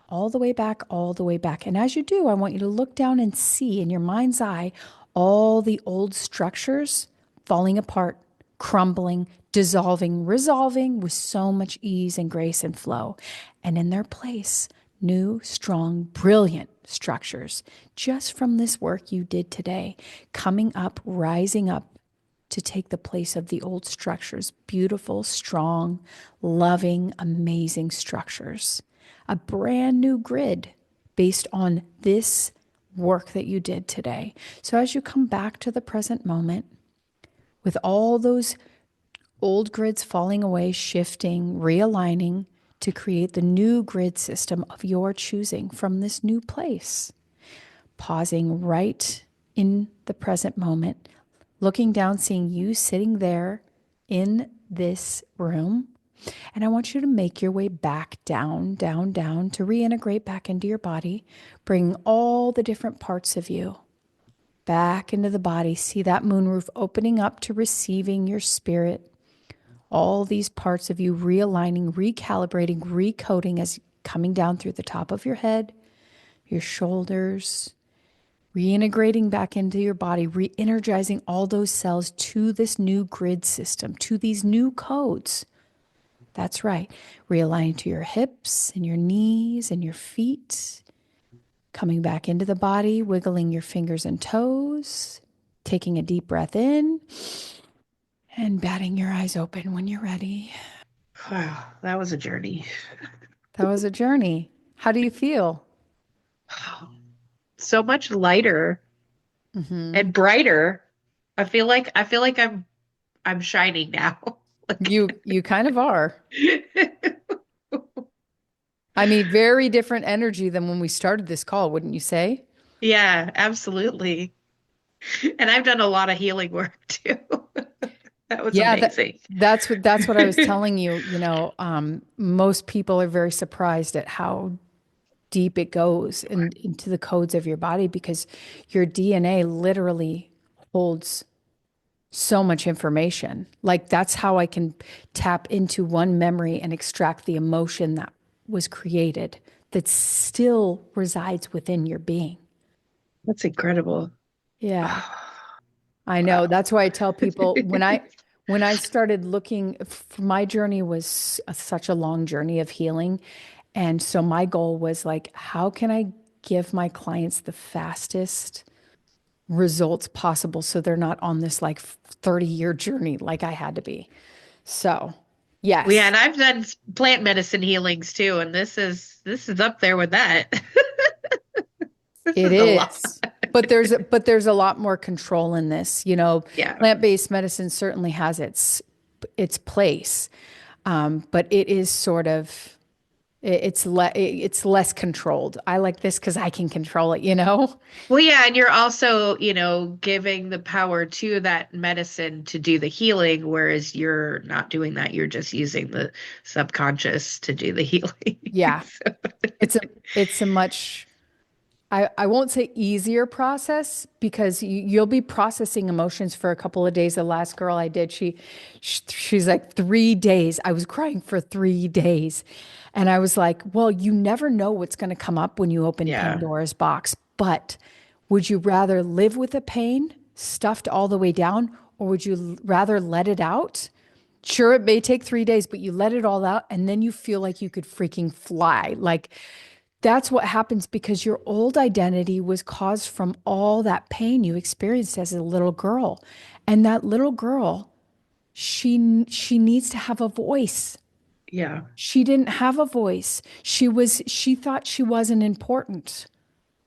Speaker 2: All the way back, all the way back. And as you do, I want you to look down and see in your mind's eye all the old structures falling apart, crumbling, dissolving, resolving with so much ease and grace and flow. And in their place, new, strong, brilliant structures just from this work you did today, coming up, rising up to take the place of the old structures, beautiful, strong, loving, amazing structures. A brand new grid based on this work that you did today. So as you come back to the present moment, with all those old grids falling away, shifting, realigning to create the new grid system of your choosing from this new place, pausing right in the present moment, looking down, seeing you sitting there in this room. And I want you to make your way back down, down, down to reintegrate back into your body, bring all the different parts of you back into the body. See that moon roof opening up to receiving your spirit. All these parts of you realigning, recalibrating, recoding as coming down through the top of your head, your shoulders, reintegrating back into your body, re-energizing all those cells to this new grid system, to these new codes. That's right. Realigning to your hips and your knees and your feet. Coming back into the body, wiggling your fingers and toes, taking a deep breath in, and batting your eyes open when you're ready.
Speaker 3: Wow, that was a journey.
Speaker 2: That was a journey. How do you feel?
Speaker 3: So much lighter and brighter. I feel like I'm shining now.
Speaker 2: You kind of are. I mean, very different energy than when we started this call, wouldn't you say?
Speaker 3: Yeah, absolutely. And I've done a lot of healing work too. That was
Speaker 2: Yeah,
Speaker 3: amazing.
Speaker 2: that's what I was telling you. Most people are very surprised at how deep it goes into the codes of your body because your DNA literally holds so much information. Like that's how I can tap into one memory and extract the emotion that was created that still resides within your being.
Speaker 3: That's incredible.
Speaker 2: Yeah, I know.
Speaker 3: Wow.
Speaker 2: That's why I tell people when I started looking, my journey was such a long journey of healing. And so my goal was like, how can I give my clients the fastest results possible so they're not on this like 30-year journey like I had to be. So,
Speaker 3: Yeah,
Speaker 2: yes,
Speaker 3: and I've done plant medicine healings too, and this is up there with that. This
Speaker 2: it
Speaker 3: is a lot.
Speaker 2: is. but there's a lot more control in this.
Speaker 3: Yeah.
Speaker 2: Plant-based medicine certainly has its place, but it is sort of it's less controlled. I like this because I can control it.
Speaker 3: Well, yeah, and you're also, giving the power to that medicine to do the healing, whereas you're not doing that. You're just using the subconscious to do the healing.
Speaker 2: Yeah,
Speaker 3: So,
Speaker 2: it's a much I won't say easier process because you'll be processing emotions for a couple of days. The last girl I did, she's like 3 days. I was crying for 3 days. And I was like, well, you never know what's going to come up when you open
Speaker 3: yeah.
Speaker 2: Pandora's box. But would you rather live with the pain stuffed all the way down, or would you rather let it out? Sure, it may take 3 days, but you let it all out and then you feel like you could freaking fly. Like that's what happens because your old identity was caused from all that pain you experienced as a little girl. And that little girl, she needs to have a voice.
Speaker 3: Yeah.
Speaker 2: She didn't have a voice. She thought she wasn't important,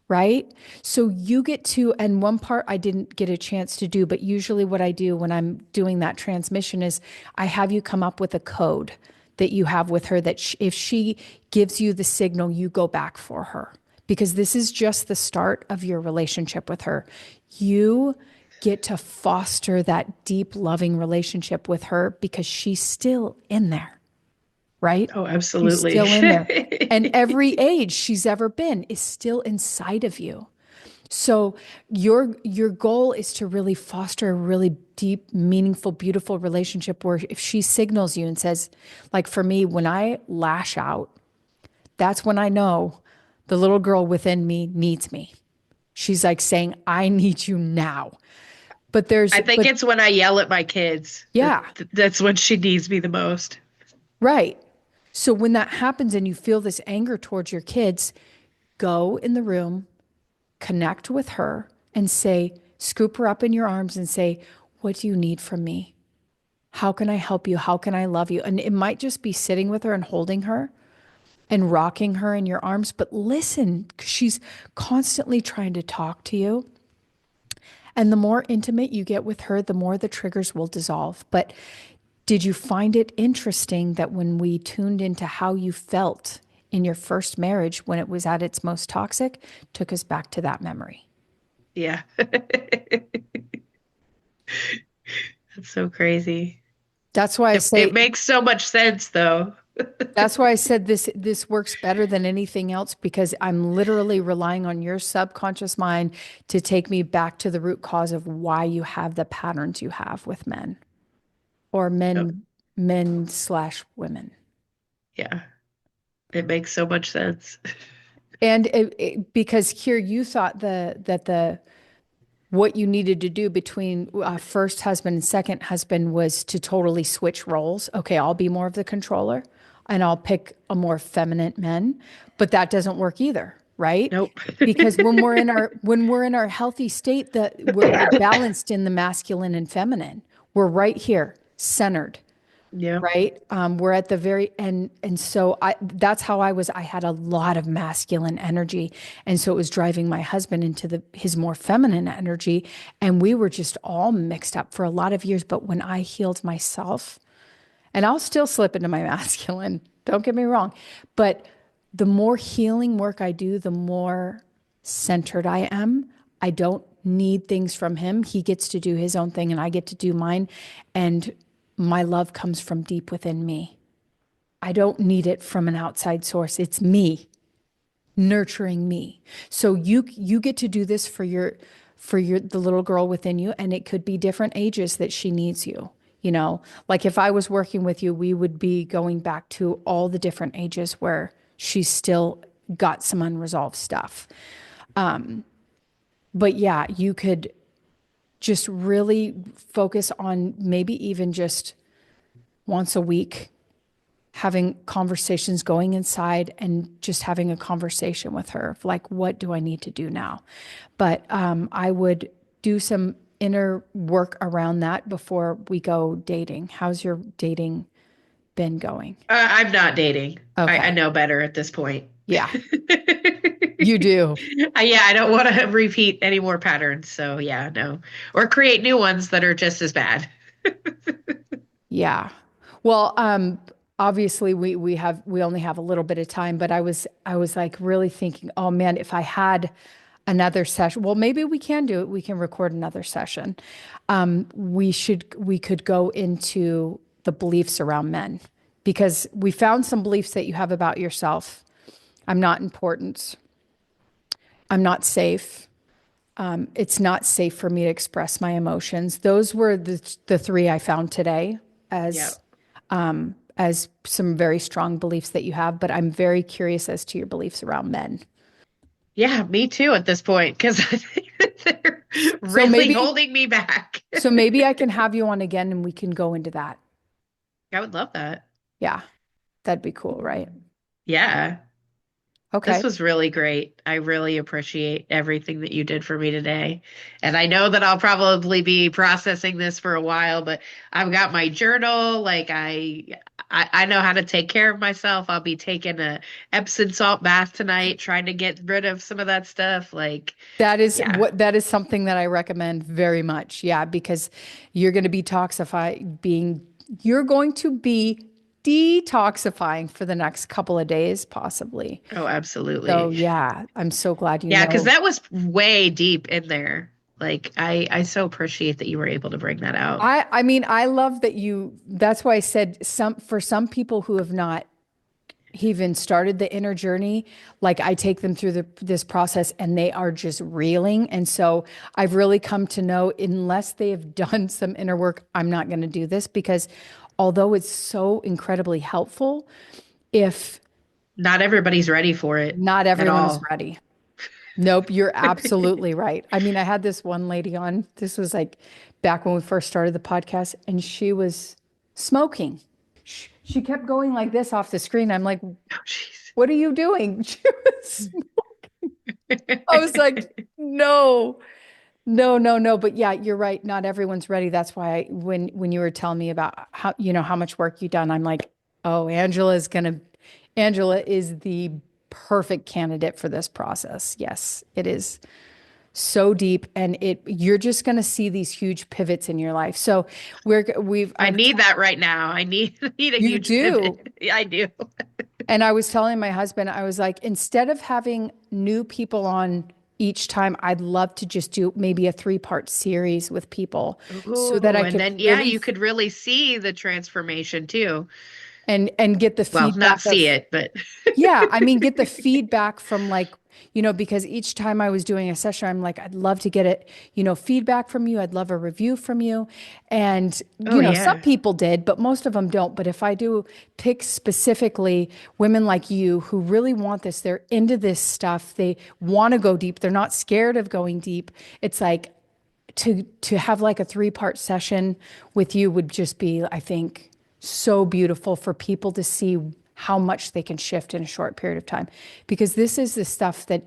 Speaker 2: right? So you get to, and one part I didn't get a chance to do, but usually what I do when I'm doing that transmission is I have you come up with a code that you have with her that if she gives you the signal, you go back for her. Because this is just the start of your relationship with her. You get to foster that deep, loving relationship with her because she's still in there, right?
Speaker 3: Oh,
Speaker 2: She's
Speaker 3: absolutely.
Speaker 2: still in there. And every age she's ever been is still inside of you. So your goal is to really foster a really deep, meaningful, beautiful relationship where if she signals you and says, like for me, when I lash out, that's when I know the little girl within me needs me. She's like saying, I need you now.
Speaker 3: I think it's when I yell at my kids.
Speaker 2: Yeah.
Speaker 3: That's when she needs me the most.
Speaker 2: Right. So when that happens and you feel this anger towards your kids, go in the room, connect with her and say, scoop her up in your arms and say, what do you need from me? How can I help you? How can I love you? And it might just be sitting with her and holding her and rocking her in your arms, but listen, 'cause she's constantly trying to talk to you. And the more intimate you get with her, the more the triggers will dissolve. But did you find it interesting that when we tuned into how you felt in your first marriage when it was at its most toxic, took us back to that memory?
Speaker 3: Yeah. That's so crazy.
Speaker 2: That's why I say
Speaker 3: It makes so much sense though.
Speaker 2: that's why I said this works better than anything else because I'm literally relying on your subconscious mind to take me back to the root cause of why you have the patterns you have with men or
Speaker 3: Yep.
Speaker 2: men/women.
Speaker 3: Yeah. It makes so much sense.
Speaker 2: And because here you thought that the what you needed to do between first husband and second husband was to totally switch roles. Okay, I'll be more of the controller and I'll pick a more feminine man, but that doesn't work either, right?
Speaker 3: Nope.
Speaker 2: Because when we're in our healthy state, that we're balanced in the masculine and feminine. We're right here, centered,
Speaker 3: Yeah.
Speaker 2: right? We're at the very end. And so that's how I had a lot of masculine energy. And so it was driving my husband into his more feminine energy. And we were just all mixed up for a lot of years. But when I healed myself, and I'll still slip into my masculine, don't get me wrong, but the more healing work I do, the more centered I am. I don't need things from him. He gets to do his own thing and I get to do mine. And my love comes from deep within me. I don't need it from an outside source. It's me nurturing me. So you get to do this for the little girl within you, and it could be different ages that she needs you. Like if I was working with you, we would be going back to all the different ages where she's still got some unresolved stuff. But yeah, you could just really focus on maybe even just once a week having conversations, going inside and just having a conversation with her of like, what do I need to do now? But I would do some inner work around that before we go dating. How's your dating been going?
Speaker 3: I'm not dating. I
Speaker 2: Okay.
Speaker 3: know better at this point.
Speaker 2: Yeah, you do.
Speaker 3: Yeah, I don't want to repeat any more patterns. So yeah, no. Or create new ones that are just as bad.
Speaker 2: Yeah. Well, obviously we only have a little bit of time, but I was like really thinking, oh man, if I had another session, well, maybe we can do it. We can record another session. We could go into the beliefs around men because we found some beliefs that you have about yourself. I'm not important. I'm not safe. It's not safe for me to express my emotions. Those were the three I found today
Speaker 3: Yeah.
Speaker 2: as as some very strong beliefs that you have, but I'm very curious as to your beliefs around men.
Speaker 3: Yeah, me too at this point, because I think that they're
Speaker 2: So
Speaker 3: really
Speaker 2: maybe
Speaker 3: holding me back.
Speaker 2: so maybe I can have you on again and we can go into that.
Speaker 3: I would love that.
Speaker 2: Yeah, that'd be cool, right?
Speaker 3: Yeah. This
Speaker 2: Okay.
Speaker 3: was really great. I really appreciate everything that you did for me today. And I know that I'll probably be processing this for a while, but I've got my journal. Like I know how to take care of myself. I'll be taking a Epsom salt bath tonight, trying to get rid of some of that stuff. Like, yeah.
Speaker 2: That is something that I recommend very much. Yeah, because you're going to be you're going to be detoxifying for the next couple of days, possibly.
Speaker 3: Oh,
Speaker 2: So
Speaker 3: absolutely.
Speaker 2: yeah, I'm so glad you
Speaker 3: Yeah, because
Speaker 2: know.
Speaker 3: that was way deep in there. Like I so appreciate that you were able to bring that out.
Speaker 2: I mean, I love that that's why I said for some people who have not even started the inner journey, like I take them through this process and they are just reeling. And so I've really come to know unless they have done some inner work, I'm not going to do this because although it's so incredibly helpful, if
Speaker 3: Not everybody's ready for it
Speaker 2: not
Speaker 3: at
Speaker 2: everyone is
Speaker 3: all.
Speaker 2: ready. Nope, you're absolutely right. I mean, I had this one lady on, this was like back when we first started the podcast, and she was smoking. She kept going like this off the screen. I'm like,
Speaker 3: Oh, jeez.
Speaker 2: what are you doing? She was, I was like, no, no, no, no. But yeah, you're right. Not everyone's ready. That's why when you were telling me about how much work you've done, I'm like, oh, Angela is the perfect candidate for this process. Yes, it is so deep and you're just going to see these huge pivots in your life. So
Speaker 3: I need that right now. I need a
Speaker 2: you
Speaker 3: huge
Speaker 2: do.
Speaker 3: pivot. Yeah, I do.
Speaker 2: And I was telling my husband, I was like, instead of having new people on each time, I'd love to just do maybe a 3-part series with people so that
Speaker 3: Ooh,
Speaker 2: I
Speaker 3: and
Speaker 2: could
Speaker 3: then yeah,
Speaker 2: really
Speaker 3: you could really see the transformation too.
Speaker 2: and get the
Speaker 3: Well,
Speaker 2: feedback
Speaker 3: not see
Speaker 2: of.
Speaker 3: it, but
Speaker 2: Yeah, I mean, get the feedback from like, because each time I was doing a session, I'm like, I'd love to get feedback from you. I'd love a review from you. And,
Speaker 3: oh
Speaker 2: some
Speaker 3: yeah.
Speaker 2: people did, but most of them don't. But if I do pick specifically women like you who really want this, they're into this stuff, they want to go deep, they're not scared of going deep. It's like to have like a 3-part session with you would just be, I think, so beautiful for people to see how much they can shift in a short period of time. Because this is the stuff that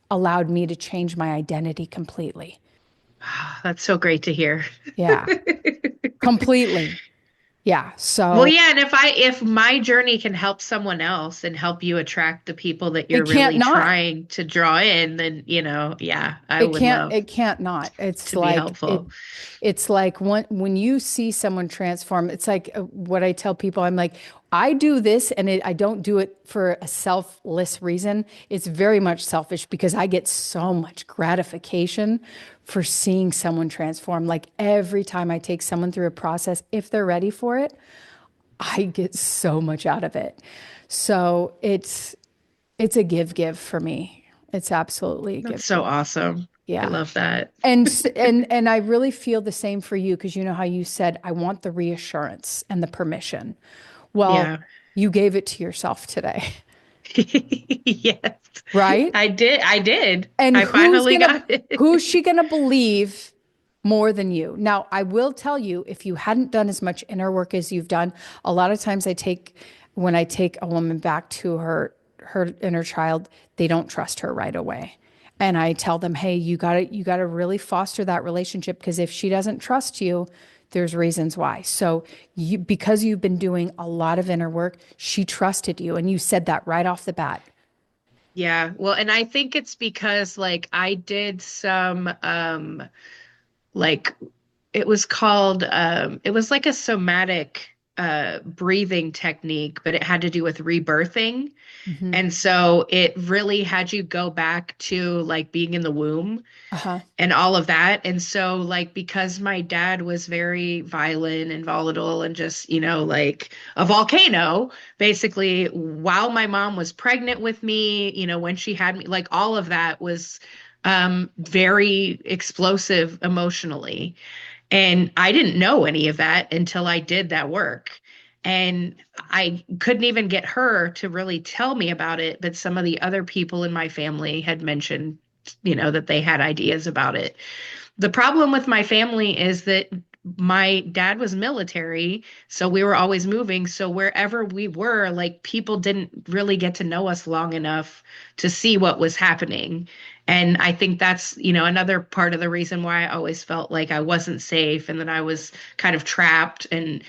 Speaker 2: allowed me to change my identity completely.
Speaker 3: That's so great to hear.
Speaker 2: Yeah, completely. Yeah.
Speaker 3: Well,
Speaker 2: So
Speaker 3: yeah, and if my journey can help someone else and help you attract the people that you're
Speaker 2: it can't
Speaker 3: really
Speaker 2: not.
Speaker 3: trying to draw in, then, yeah, I
Speaker 2: It
Speaker 3: would
Speaker 2: can't,
Speaker 3: love
Speaker 2: it can't not. It's
Speaker 3: to be
Speaker 2: like
Speaker 3: helpful.
Speaker 2: it's like when you see someone transform, it's like what I tell people, I'm like, I do this and I don't do it for a selfless reason. It's very much selfish because I get so much gratification for seeing someone transform. Like every time I take someone through a process, if they're ready for it, I get so much out of it. So it's a give for me. It's absolutely a
Speaker 3: That's
Speaker 2: give.
Speaker 3: so awesome. I
Speaker 2: Yeah.
Speaker 3: love that.
Speaker 2: And I really feel the same for you because you know how you said I want the reassurance and the permission. Well,
Speaker 3: Yeah.
Speaker 2: you gave it to yourself today,
Speaker 3: Yes.
Speaker 2: right?
Speaker 3: I did. I did.
Speaker 2: And
Speaker 3: I finally got
Speaker 2: who's
Speaker 3: it.
Speaker 2: she gonna believe more than you? Now, I will tell you, if you hadn't done as much inner work as you've done, a lot of times when I take a woman back to her inner child, they don't trust her right away. And I tell them, hey, you gotta really foster that relationship because if she doesn't trust you, there's reasons why. So because you've been doing a lot of inner work, she trusted you. And you said that right off the bat.
Speaker 3: Yeah. Well, and I think it's because like I did some like it was called it was like a somatic breathing technique, but it had to do with rebirthing.
Speaker 2: Hmm.
Speaker 3: And so it really had you go back to like being in the womb
Speaker 2: Uh-huh.
Speaker 3: and all of that. And so, like, because my dad was very violent and volatile and just, like a volcano, basically, while my mom was pregnant with me, when she had me, like, all of that was very explosive emotionally. And I didn't know any of that until I did that work. And I couldn't even get her to really tell me about it, but some of the other people in my family had mentioned, that they had ideas about it. The problem with my family is that my dad was military, so we were always moving. So wherever we were, like people didn't really get to know us long enough to see what was happening. And I think that's, another part of the reason why I always felt like I wasn't safe and that I was kind of trapped and,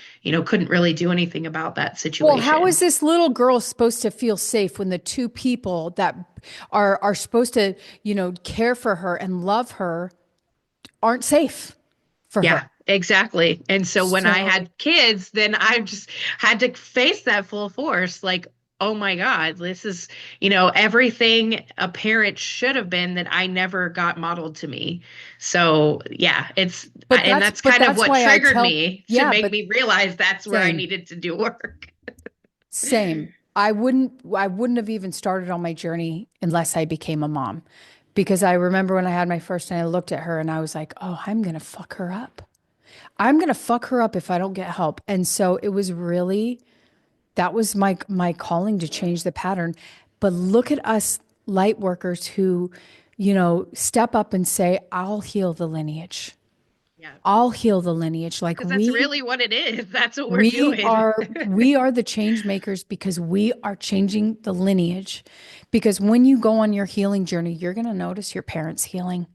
Speaker 3: couldn't really do anything about that
Speaker 2: Well, how
Speaker 3: situation.
Speaker 2: is this little girl supposed to feel safe when the two people that are supposed to, care for her and love her aren't safe for her?
Speaker 3: Yeah, exactly. And so when I
Speaker 2: So,
Speaker 3: had kids, then I just had to face that full force. Like, oh my God, this is, everything a parent should have been that I never got modeled to me. So yeah, and that's
Speaker 2: but
Speaker 3: kind of
Speaker 2: that's
Speaker 3: what
Speaker 2: why I
Speaker 3: triggered
Speaker 2: tell,
Speaker 3: me to
Speaker 2: yeah,
Speaker 3: make
Speaker 2: but
Speaker 3: me realize that's where I
Speaker 2: same.
Speaker 3: needed to do work.
Speaker 2: Same. I wouldn't have even started on my journey unless I became a mom. Because I remember when I had my first and I looked at her and I was like, "Oh, I'm going to fuck her up. I'm going to fuck her up if I don't get help." And so it was really that was my calling to change the pattern. But look at us light workers who, step up and say, "I'll heal the lineage.
Speaker 3: Yeah,
Speaker 2: I'll heal the lineage." Like
Speaker 3: because that's really what it is. That's what we're
Speaker 2: we
Speaker 3: doing.
Speaker 2: are we are the change makers because we are changing the lineage. Because when you go on your healing journey, you're going to notice your parents healing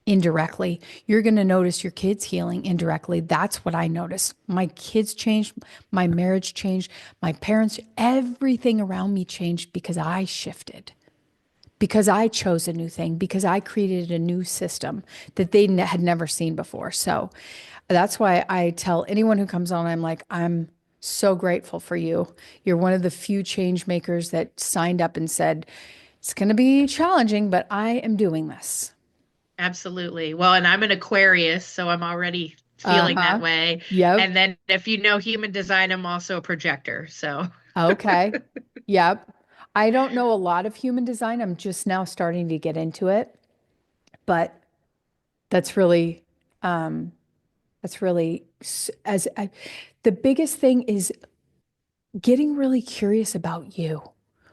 Speaker 2: indirectly. You're going to notice your kids healing indirectly. That's what I noticed. My kids changed, my marriage changed, my parents, everything around me changed because I shifted. Because I chose a new thing, because I created a new system that they had never seen before. So that's why I tell anyone who comes on, I'm like, I'm so grateful for you. You're one of the few change makers that signed up and said, it's going to be challenging, but I am doing this.
Speaker 3: Absolutely. Well, and I'm an Aquarius, so I'm already feeling that
Speaker 2: Uh-huh.
Speaker 3: way.
Speaker 2: Yep.
Speaker 3: And then if you know human design, I'm also a projector. So,
Speaker 2: Okay. Yep. I don't know a lot of human design. I'm just now starting to get into it, but that's really, um, as the biggest thing is getting really curious about you.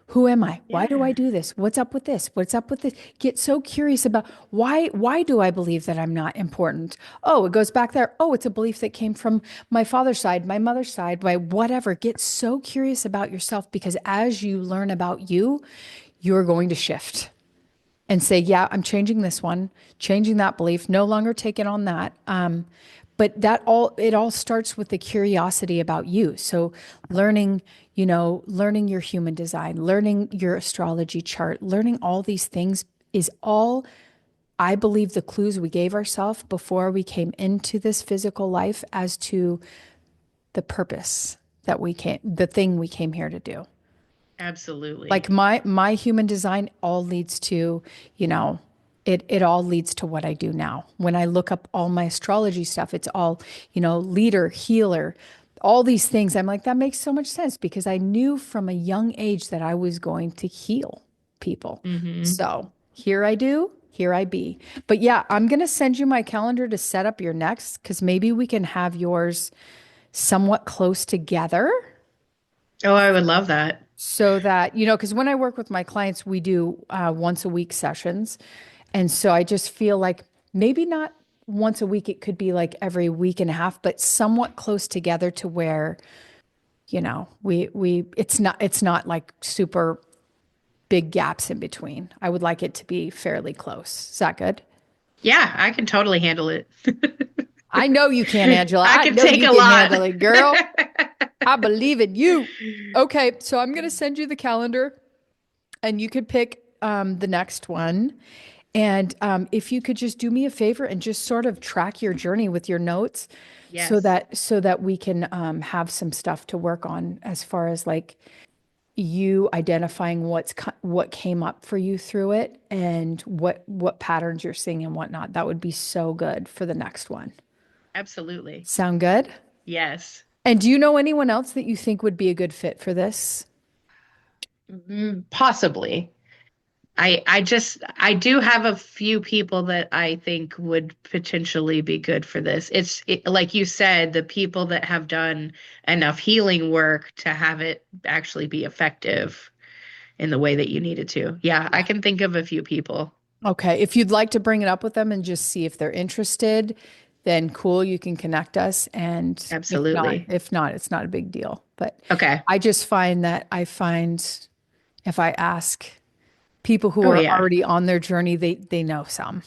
Speaker 2: Who am I? Why do I
Speaker 3: yeah.
Speaker 2: do this? What's up with this? What's up with this? Get so curious about why do I believe that I'm not important? Oh, it goes back there. Oh, it's a belief that came from my father's side, my mother's side, my whatever. Get so curious about yourself because as you learn about you, you're going to shift and say, yeah, I'm changing this one, changing that belief, no longer taking on that. But it all starts with the curiosity about you. So learning, learning your human design, learning your astrology chart, learning all these things is all, I believe, the clues we gave ourselves before we came into this physical life as to the purpose the thing we came here to do. Like
Speaker 3: Absolutely.
Speaker 2: my human design all leads to, you know, it all leads to what I do now. When I look up all my astrology stuff, it's all, leader, healer, all these things. I'm like, that makes so much sense because I knew from a young age that I was going to heal people.
Speaker 3: Hmm.
Speaker 2: So here I do, here I be. But yeah, I'm going to send you my calendar to set up your next because maybe we can have yours somewhat close together
Speaker 3: Oh, I would love that.
Speaker 2: so that, because when I work with my clients, we do once a week sessions. And so I just feel like maybe not once a week, it could be like every week and a half, but somewhat close together to where, it's not like super big gaps in between. I would like it to be fairly close. Is that good?
Speaker 3: Yeah, I can totally handle it.
Speaker 2: I know you can, Angela.
Speaker 3: I
Speaker 2: I
Speaker 3: can
Speaker 2: know
Speaker 3: take
Speaker 2: you
Speaker 3: a
Speaker 2: can
Speaker 3: lot.
Speaker 2: handle it, girl. I believe in you. Okay, so I'm going to send you the calendar and you could pick the next one. And if you could just do me a favor and just sort of track your journey with your notes
Speaker 3: Yes.
Speaker 2: so that we can have some stuff to work on as far as like you identifying what came up for you through it and what patterns you're seeing and whatnot. That would be so good for the next one.
Speaker 3: Absolutely.
Speaker 2: Sound good?
Speaker 3: Yes.
Speaker 2: And do you know anyone else that you think would be a good fit for this?
Speaker 3: Possibly. I do have a few people that I think would potentially be good for this. Like you said, the people that have done enough healing work to have it actually be effective in the way that you need it to. Yeah, I
Speaker 2: Yeah.
Speaker 3: can think of a few people.
Speaker 2: Okay. If you'd like to bring it up with them and just see if they're interested, then cool, you can connect us. And
Speaker 3: Absolutely.
Speaker 2: if not, it's not a big deal. But
Speaker 3: Okay.
Speaker 2: I just find that I find if I ask people who
Speaker 3: Oh
Speaker 2: are
Speaker 3: yeah.
Speaker 2: already on their journey, they know some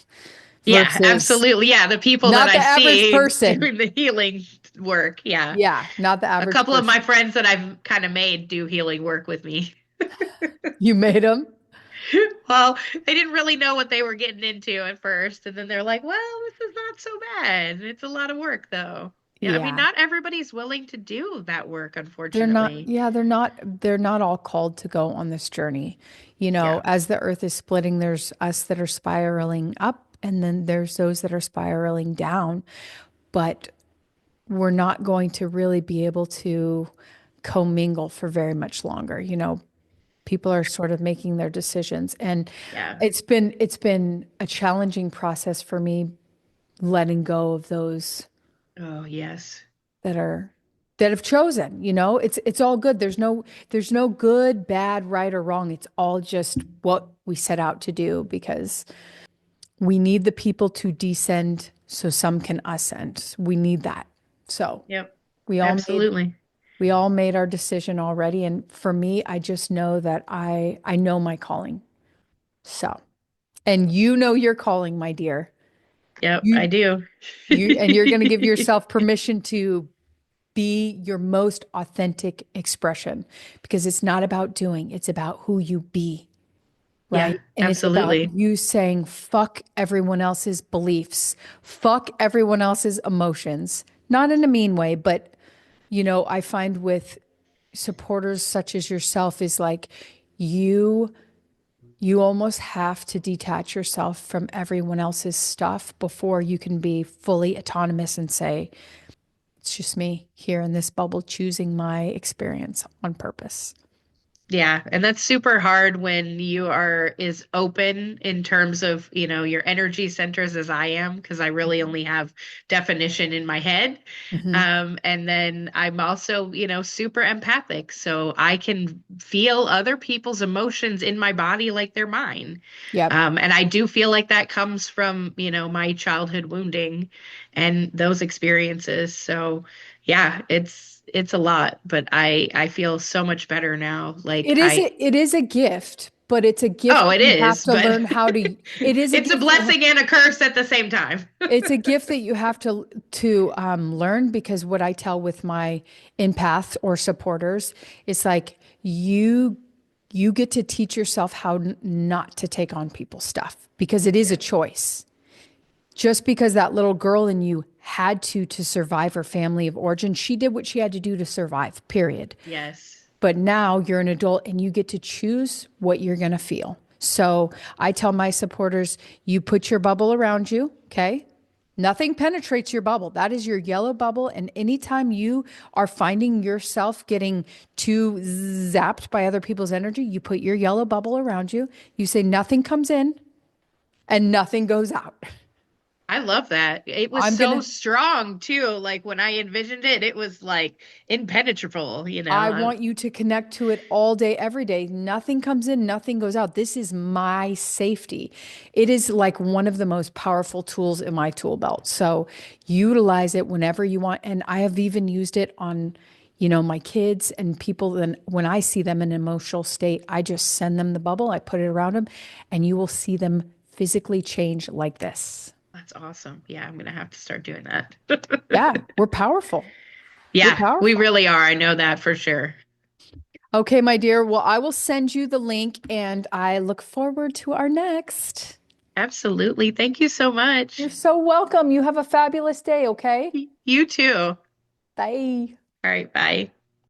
Speaker 3: Yeah,
Speaker 2: versus
Speaker 3: absolutely. Yeah, the people that
Speaker 2: not
Speaker 3: I
Speaker 2: the average
Speaker 3: see
Speaker 2: person.
Speaker 3: doing the healing work. Yeah.
Speaker 2: Yeah, not the
Speaker 3: A
Speaker 2: average
Speaker 3: couple of my
Speaker 2: person.
Speaker 3: friends that I've kind of made do healing work with me.
Speaker 2: You made them.
Speaker 3: Well, they didn't really know what they were getting into at first, and then they're like, "Well, this is not so bad. It's a lot of work, though." Yeah, I mean,
Speaker 2: Yeah.
Speaker 3: not everybody's willing to do that work,
Speaker 2: They're not,
Speaker 3: unfortunately.
Speaker 2: yeah, they're not all called to go on this journey. You know,
Speaker 3: Yeah,
Speaker 2: as the earth is splitting, there's us that are spiraling up, and then there's those that are spiraling down. But we're not going to really be able to commingle for very much longer. You know, people are sort of making their decisions. And
Speaker 3: yeah.
Speaker 2: it's been a challenging process for me letting go of those
Speaker 3: Oh, yes.
Speaker 2: that are that have chosen, you know, it's all good. There's no good, bad, right or wrong. It's all just what we set out to do because we need the people to descend so some can ascend. We need that. So
Speaker 3: Yep,
Speaker 2: we all made
Speaker 3: absolutely.
Speaker 2: we all made our decision already. And for me, I just know that I know my calling. So, and you know your calling, my dear.
Speaker 3: Yep, I
Speaker 2: You
Speaker 3: do.
Speaker 2: and you're going to give yourself permission to be your most authentic expression because it's not about doing, it's about who you be,
Speaker 3: Yeah,
Speaker 2: right? And it's about
Speaker 3: absolutely.
Speaker 2: you saying, fuck everyone else's beliefs, fuck everyone else's emotions, not in a mean way, but, you know, I find with supporters such as yourself is like you you almost have to detach yourself from everyone else's stuff before you can be fully autonomous and say, it's just me here in this bubble choosing my experience on purpose.
Speaker 3: Yeah, and that's super hard when you are as open in terms of, your energy centers as I am, because I really only have definition in my head.
Speaker 2: Hmm.
Speaker 3: And then I'm also, super empathic. So I can feel other people's emotions in my body like they're mine.
Speaker 2: Yep.
Speaker 3: And I do feel like that comes from, my childhood wounding and those experiences. So yeah, it's a lot, but I feel so much better now. Like
Speaker 2: It is a gift, but it's a gift
Speaker 3: oh,
Speaker 2: that
Speaker 3: it
Speaker 2: you have
Speaker 3: is,
Speaker 2: to
Speaker 3: but
Speaker 2: learn how to, it is a
Speaker 3: it's a
Speaker 2: gift that
Speaker 3: blessing and a curse at the same time.
Speaker 2: it's a gift that you have to learn because what I tell with my empaths or supporters, it's like you get to teach yourself how not to take on people's stuff because it is a
Speaker 3: Yeah.
Speaker 2: choice. Just because that little girl in you had to survive her family of origin, she did what she had to do to survive, period.
Speaker 3: Yes.
Speaker 2: But now you're an adult and you get to choose what you're going to feel. So I tell my supporters, you put your bubble around you, okay? Nothing penetrates your bubble. That is your yellow bubble. And anytime you are finding yourself getting too zapped by other people's energy, you put your yellow bubble around you. You say, nothing comes in and nothing goes out.
Speaker 3: I love that. It was
Speaker 2: I'm going
Speaker 3: so
Speaker 2: to
Speaker 3: strong too. Like when I envisioned it, it was like impenetrable,
Speaker 2: I want you to connect to it all day, every day. Nothing comes in, nothing goes out. This is my safety. It is like one of the most powerful tools in my tool belt. So utilize it whenever you want. And I have even used it on, my kids and people. Then when I see them in an emotional state, I just send them the bubble, I put it around them, and you will see them physically change like this.
Speaker 3: That's awesome. Yeah, I'm gonna have to start doing that.
Speaker 2: Yeah, we're powerful. We're
Speaker 3: Yeah, we
Speaker 2: powerful.
Speaker 3: really are. I know that for sure.
Speaker 2: Okay, my dear. Well, I will send you the link and I look forward to our next.
Speaker 3: Absolutely. Thank you so
Speaker 2: You're
Speaker 3: much.
Speaker 2: so welcome. You have a fabulous day, okay?
Speaker 3: You too. All
Speaker 2: Bye.
Speaker 3: right, bye.